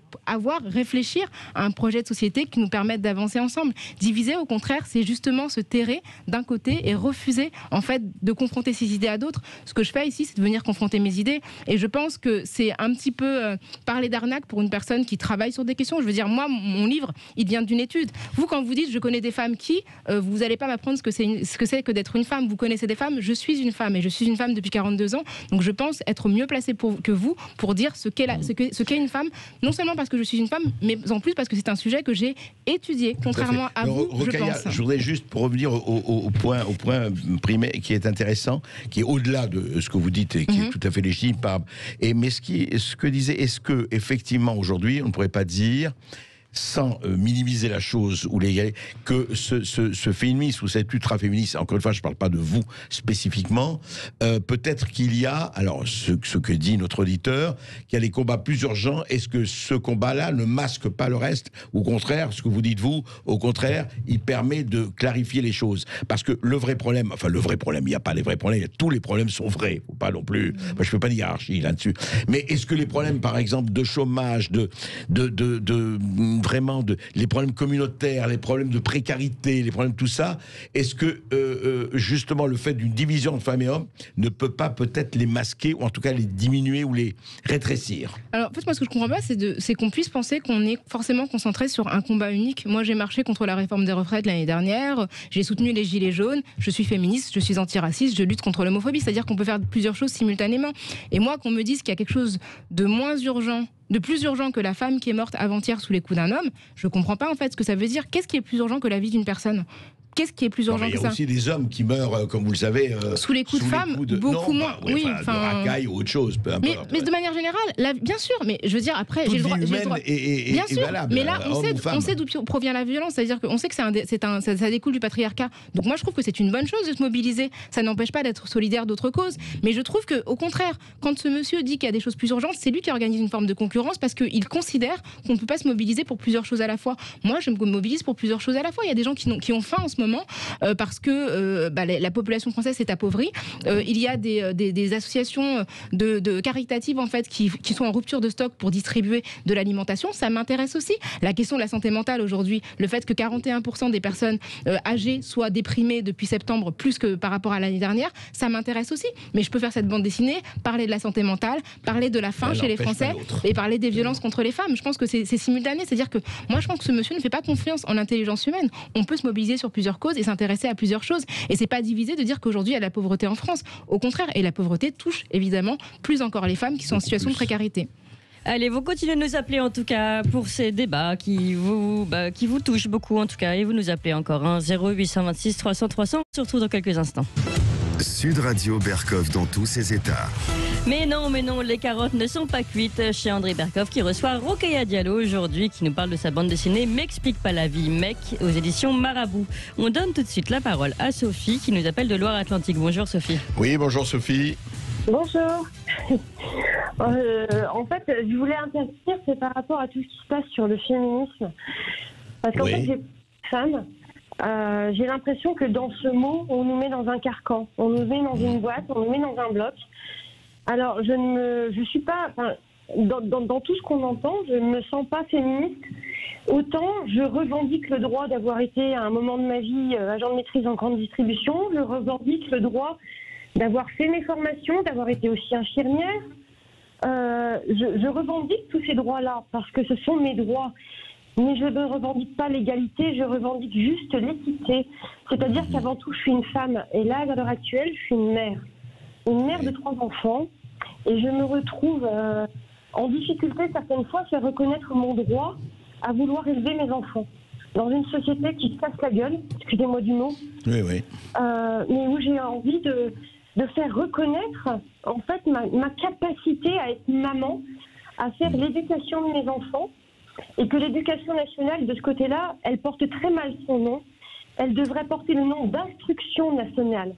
réfléchir à un projet de société qui nous permettent d'avancer ensemble. Diviser, au contraire, c'est justement se terrer d'un côté et refuser, en fait, de confronter ses idées à d'autres. Ce que je fais ici, c'est de venir confronter mes idées. Et je pense que c'est un petit peu parler d'arnaque pour une personne qui travaille sur des questions. Je veux dire, moi, mon livre, il vient d'une étude. Vous, quand vous dites « je connais des femmes qui vous n'allez pas m'apprendre ce que c'est que d'être une femme. Vous connaissez des femmes, je suis une femme et je suis une femme depuis 42 ans. Donc je pense être mieux placée que vous pour dire ce qu'est une femme, non seulement parce que je suis une femme, mais en plus parce que c'est un sujet que que j'ai étudiées, contrairement à vous, Rokhaya, je pense. je voudrais juste, pour revenir au point primaire qui est intéressant, qui est au-delà de ce que vous dites et qui est tout à fait légitime. Mais ce que disait, est-ce que effectivement aujourd'hui, on ne pourrait pas dire, sans minimiser la chose ou l'égalité, que ce féminisme ou cet ultra-féminisme, encore une fois, je ne parle pas de vous spécifiquement, peut-être qu'il y a, alors ce que dit notre auditeur, qu'il y a des combats plus urgents. Est-ce que ce combat-là ne masque pas le reste? Au contraire, ce que vous dites vous, au contraire, il permet de clarifier les choses. Parce que le vrai problème, il n'y a pas les vrais problèmes, tous les problèmes sont vrais. Il ne faut pas non plus, moi, je ne fais pas de hiérarchie là-dessus. Mais est-ce que les problèmes, par exemple, de chômage, vraiment les problèmes communautaires, les problèmes de précarité, les problèmes de tout ça, est-ce que justement le fait d'une division entre femmes et hommes ne peut pas peut-être les masquer ou en tout cas les diminuer ou les rétrécir? Alors en fait, moi ce que je comprends pas, c'est qu'on puisse penser qu'on est forcément concentré sur un combat unique. Moi j'ai marché contre la réforme des retraites l'année dernière, j'ai soutenu les gilets jaunes, je suis féministe, je suis antiraciste, je lutte contre l'homophobie, c'est-à-dire qu'on peut faire plusieurs choses simultanément. Et moi qu'on me dise qu'il y a quelque chose de moins urgent, de plus urgent que la femme qui est morte avant-hier sous les coups d'un homme, je comprends pas en fait ce que ça veut dire. Qu'est-ce qui est plus urgent que la vie d'une personne ? Qu'est-ce qui est plus urgent que ça ? Il y a aussi des hommes qui meurent, comme vous le savez, sous les coups de femmes, beaucoup moins. Oui, de racailles ou autre chose, peu importe. Mais de manière générale, bien sûr, mais je veux dire, après, j'ai le droit. Bien sûr, valable, mais là, on sait d'où provient la violence, c'est-à-dire qu'on sait que ça découle du patriarcat. Donc moi, je trouve que c'est une bonne chose de se mobiliser. Ça n'empêche pas d'être solidaire d'autres causes. Mais je trouve qu'au contraire, quand ce monsieur dit qu'il y a des choses plus urgentes, c'est lui qui organise une forme de concurrence parce qu'il considère qu'on ne peut pas se mobiliser pour plusieurs choses à la fois. Moi, je me mobilise pour plusieurs choses à la fois. Il y a des gens qui ont faim en ce moment parce que la population française s'est appauvrie. Il y a des associations de caritatives en fait qui sont en rupture de stock pour distribuer de l'alimentation. Ça m'intéresse aussi. La question de la santé mentale aujourd'hui, le fait que 41% des personnes âgées soient déprimées depuis septembre plus que par rapport à l'année dernière, ça m'intéresse aussi. Mais je peux faire cette bande dessinée, parler de la santé mentale, parler de la faim chez les Français et parler des violences contre les femmes. Je pense que c'est simultané. C'est-à-dire que moi, je pense que ce monsieur ne fait pas confiance en l'intelligence humaine. On peut se mobiliser sur plusieurs causes et s'intéresser à plusieurs choses. Et c'est pas divisé de dire qu'aujourd'hui il y a la pauvreté en France. Au contraire, et la pauvreté touche évidemment plus encore les femmes qui sont en situation de précarité. Allez, vous continuez de nous appeler en tout cas pour ces débats qui vous touchent beaucoup en tout cas. Et vous nous appelez encore 0826 300 300, surtout dans quelques instants. Sud Radio Berkov dans tous ses états. Mais non, les carottes ne sont pas cuites chez André Berkov qui reçoit Rokhaya Diallo aujourd'hui qui nous parle de sa bande dessinée M'explique pas la vie, mec, aux éditions Marabout. On donne tout de suite la parole à Sophie qui nous appelle de Loire-Atlantique. Bonjour Sophie. Oui, bonjour Sophie. Bonjour. En fait, je voulais intervenir, c'est par rapport à tout ce qui se passe sur le féminisme. Parce qu'en fait, j'ai femme. J'ai l'impression que dans ce mot, on nous met dans un carcan, on nous met dans une boîte, on nous met dans un bloc. Alors, je suis pas, dans tout ce qu'on entend, je ne me sens pas féministe. Autant je revendique le droit d'avoir été à un moment de ma vie agent de maîtrise en grande distribution, je revendique le droit d'avoir fait mes formations, d'avoir été aussi infirmière. Je revendique tous ces droits-là parce que ce sont mes droits. Mais je ne revendique pas l'égalité, je revendique juste l'équité. C'est-à-dire qu'avant tout, je suis une femme. Et là, à l'heure actuelle, je suis une mère. Une mère de 3 enfants. Et je me retrouve en difficulté certaines fois à faire reconnaître mon droit à vouloir élever mes enfants. Dans une société qui se casse la gueule, excusez-moi du mot. Oui. Mais où j'ai envie de faire reconnaître en fait ma capacité à être maman, à faire l'éducation de mes enfants. Et que l'éducation nationale, de ce côté-là, elle porte très mal son nom. Elle devrait porter le nom d'instruction nationale.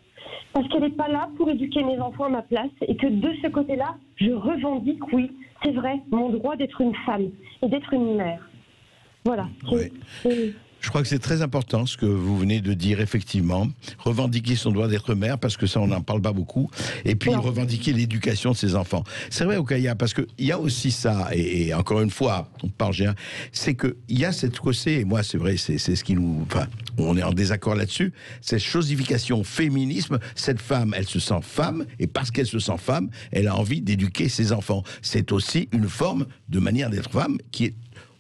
Parce qu'elle n'est pas là pour éduquer mes enfants à ma place. Et que de ce côté-là, je revendique, oui, c'est vrai, mon droit d'être une femme et d'être une mère. Voilà. Je crois que c'est très important ce que vous venez de dire, effectivement. Revendiquer son droit d'être mère, parce que ça, on n'en parle pas beaucoup. Et puis, revendiquer l'éducation de ses enfants. C'est vrai, Rokhaya, parce qu'il y a aussi ça, et encore une fois, on parle, c'est qu'il y a cette côté, et moi, c'est vrai, c'est ce qui nous... Enfin, on est en désaccord là-dessus, cette chosification féminisme, cette femme, elle se sent femme, et parce qu'elle se sent femme, elle a envie d'éduquer ses enfants. C'est aussi une forme de manière d'être femme qui est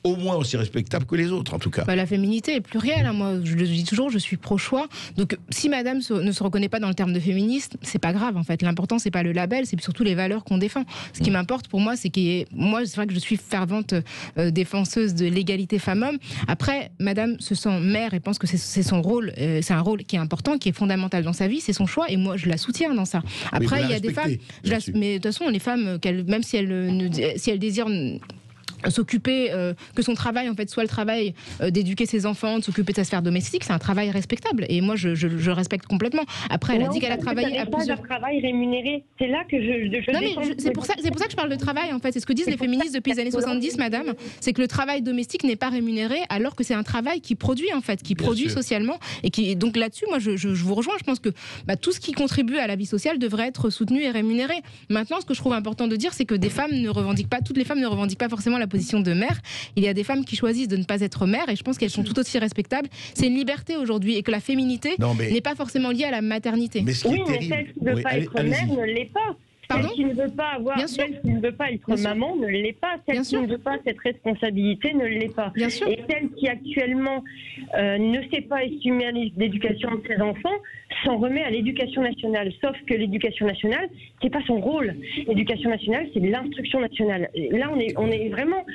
au moins aussi respectable que les autres, en tout cas. La féminité est plurielle. Moi, je le dis toujours, je suis pro-choix. Donc, si madame ne se reconnaît pas dans le terme de féministe, c'est pas grave, en fait. L'important, c'est pas le label, c'est surtout les valeurs qu'on défend. Ce qui m'importe pour moi, c'est moi, c'est vrai que je suis fervente défenseuse de l'égalité femmes-hommes. Après, madame se sent mère et pense que c'est son rôle, c'est un rôle qui est important, qui est fondamental dans sa vie, c'est son choix, et moi, je la soutiens dans ça. Après, il y a des femmes, mais de toute façon, les femmes, même si elles désirent s'occuper, que son travail en fait soit le travail d'éduquer ses enfants, de s'occuper de sa sphère domestique, c'est un travail respectable, et moi je respecte complètement. Après, elle a dit qu'elle a travaillé à plusieurs... pas de travail rémunéré, c'est là que je non, mais c'est pour ça que je parle de travail, en fait. C'est ce que disent les féministes depuis les années 70, madame, c'est que le travail domestique n'est pas rémunéré, alors que c'est un travail qui produit, en fait, qui produit socialement, et qui, donc là-dessus, moi je vous rejoins, je pense que tout ce qui contribue à la vie sociale devrait être soutenu et rémunéré. Maintenant, ce que je trouve important de dire, c'est que toutes les femmes ne revendiquent pas forcément la position de mère. Il y a des femmes qui choisissent de ne pas être mère, et je pense qu'elles sont tout aussi respectables. C'est une liberté aujourd'hui, et que la féminité n'est pas forcément liée à la maternité. Mais celle qui ne veut pas être mère ne l'est pas. Celle qui ne veut pas celle qui ne veut pas être maman ne l'est pas. Celle qui ne veut pas cette responsabilité ne l'est pas. Et celle qui actuellement ne sait pas assumer l'éducation de ses enfants s'en remet à l'éducation nationale. Sauf que l'éducation nationale, c'est pas son rôle. L'éducation nationale, c'est l'instruction nationale. Là, on est vraiment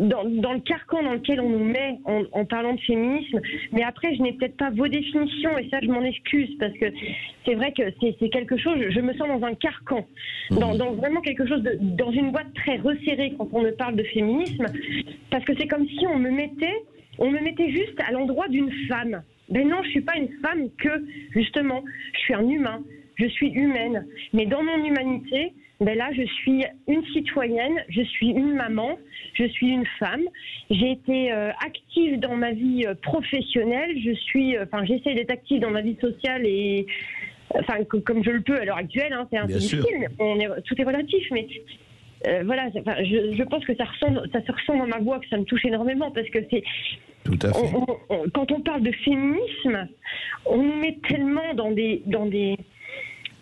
dans le carcan dans lequel on nous met en parlant de féminisme. Mais après, je n'ai peut-être pas vos définitions, et ça, je m'en excuse, parce que c'est vrai que c'est quelque chose, je me sens dans un carcan, dans vraiment quelque chose, dans une boîte très resserrée quand on me parle de féminisme, parce que c'est comme si on me mettait juste à l'endroit d'une femme. Ben non, je suis pas une femme que, justement, je suis un humain, je suis humaine, mais dans mon humanité, ben là, je suis une citoyenne, je suis une maman, je suis une femme. J'ai été active dans ma vie professionnelle. J'essaie d'être active dans ma vie sociale et, comme je le peux à l'heure actuelle. Hein, c'est un peu difficile. Tout est relatif, mais voilà. Je pense que ça se ressent dans ma voix, que ça me touche énormément, parce que c'est. Tout à fait. Quand on parle de féminisme, on nous met tellement dans des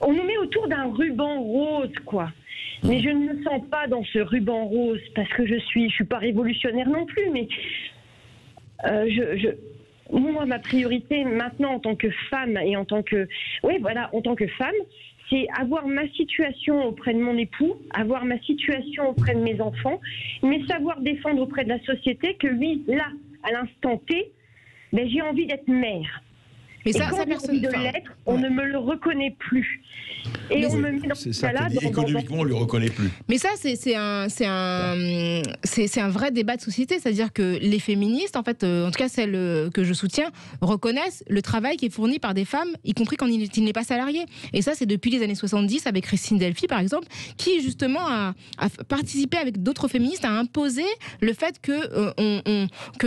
on nous met autour d'un ruban rose, quoi. Mais je ne me sens pas dans ce ruban rose, parce que je suis pas révolutionnaire non plus, mais moi, ma priorité maintenant en tant que femme et en tant que femme, c'est avoir ma situation auprès de mon époux, avoir ma situation auprès de mes enfants, mais savoir défendre auprès de la société que oui, là, à l'instant T, j'ai envie d'être mère. Mais et quand j'ai envie de l'être, on ne me le reconnaît plus. Et on me met dans ce cas-là. Économiquement, on ne le reconnaît plus. Mais ça, c'est un vrai débat de société. C'est-à-dire que les féministes, en fait, en tout cas celles que je soutiens, reconnaissent le travail qui est fourni par des femmes, y compris quand il n'est pas salarié. Et ça, c'est depuis les années 70, avec Christine Delphi, par exemple, qui, justement, a participé avec d'autres féministes à imposer le fait que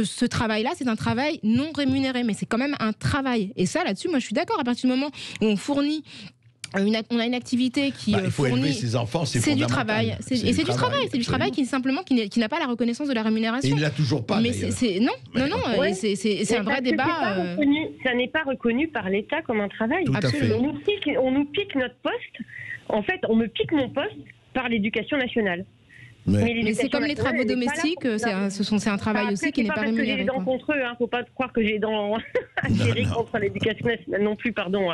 ce travail-là, c'est un travail non rémunéré. Mais c'est quand même un travail. Et ça, là-dessus, moi, je suis d'accord. À partir du moment où on fournit on a une activité qui il faut élever ses enfants, c'est du travail. C'est du travail qui simplement qui n'a pas la reconnaissance de la rémunération. Et il l'a toujours pas. Mais c'est un vrai débat. Ça n'est pas reconnu par l'État comme un travail. Absolument. On nous pique notre poste. En fait, on me pique mon poste par l'éducation nationale. Mais c'est comme les travaux domestiques, c'est un travail aussi qui n'est pas rémunéré. J'ai les dents contre eux, faut pas croire que j'ai les dents acquérées contre l'éducation nationale non plus, pardon.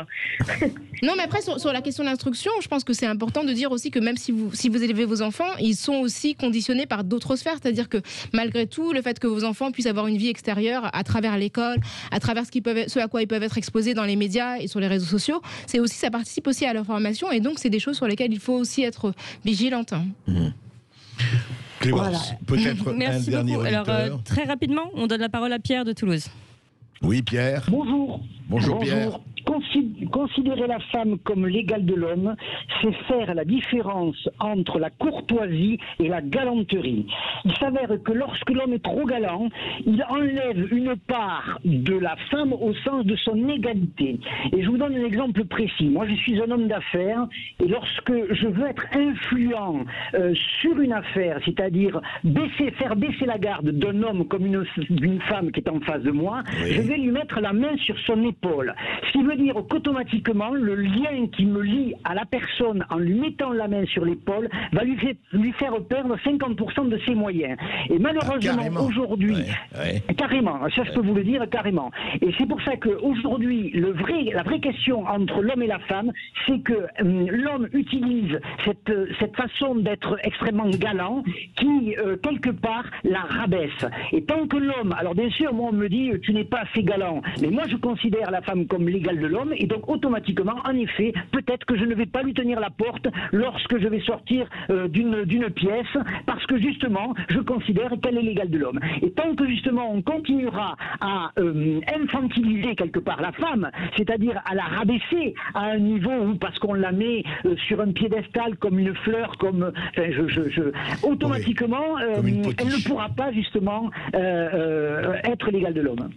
Non, mais après sur la question de l'instruction, je pense que c'est important de dire aussi que même si vous élevez vos enfants, ils sont aussi conditionnés par d'autres sphères, c'est-à-dire que malgré tout, le fait que vos enfants puissent avoir une vie extérieure à travers l'école, à travers ce à quoi ils peuvent être exposés dans les médias et sur les réseaux sociaux, ça participe aussi à leur formation, et donc c'est des choses sur lesquelles il faut aussi être vigilante. Clémence, peut-être un dernier auditeur. Alors, très rapidement, on donne la parole à Pierre de Toulouse. Oui, Pierre. Bonjour Pierre. Considérer la femme comme l'égale de l'homme, c'est faire la différence entre la courtoisie et la galanterie. Il s'avère que lorsque l'homme est trop galant, il enlève une part de la femme au sens de son égalité. Et je vous donne un exemple précis. Moi, je suis un homme d'affaires, et lorsque je veux être influent sur une affaire, c'est-à-dire faire baisser la garde d'un homme comme d'une femme qui est en face de moi, je vais lui mettre la main sur son épaule. Ce qui veut dire dire qu'automatiquement, le lien qui me lie à la personne en lui mettant la main sur l'épaule va lui faire perdre 50% de ses moyens. Et malheureusement, aujourd'hui, carrément, ça je peux vous le dire carrément. Et c'est pour ça qu'aujourd'hui, la vraie question entre l'homme et la femme, c'est que l'homme utilise cette façon d'être extrêmement galant qui, quelque part, la rabaisse. Et tant que l'homme, alors bien sûr, moi on me dit, tu n'es pas assez galant, mais moi je considère la femme comme l'égale de l'homme, et donc automatiquement, en effet, peut-être que je ne vais pas lui tenir la porte lorsque je vais sortir d'une pièce, parce que justement, je considère qu'elle est l'égale de l'homme. Et tant que justement on continuera à infantiliser quelque part la femme, c'est-à-dire à la rabaisser à un niveau où, parce qu'on la met sur un piédestal comme une fleur, comme automatiquement, elle ne pourra pas justement être l'égale de l'homme.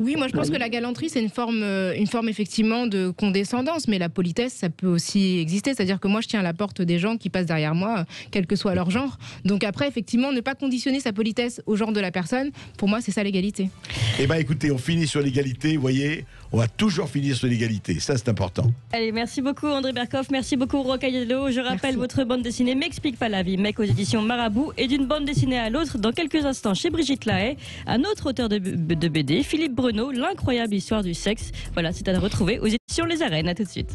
Oui, moi je pense que la galanterie c'est une forme effectivement de condescendance, mais la politesse ça peut aussi exister, c'est-à-dire que moi je tiens à la porte des gens qui passent derrière moi, quel que soit leur genre. Donc après effectivement ne pas conditionner sa politesse au genre de la personne, pour moi c'est ça l'égalité. Eh bien écoutez, on finit sur l'égalité, vous voyez, on va toujours finir sur l'égalité, ça c'est important. Allez, merci beaucoup André Berkoff, merci beaucoup Rocaille Diallo. Je rappelle votre bande dessinée M'explique pas la vie, mec aux éditions Marabout, et d'une bande dessinée à l'autre dans quelques instants chez Brigitte Lahaye, un autre auteur de BD, Philippe Bruno, l'incroyable histoire du sexe. Voilà, c'est à retrouver aux éditions Les Arènes. À tout de suite.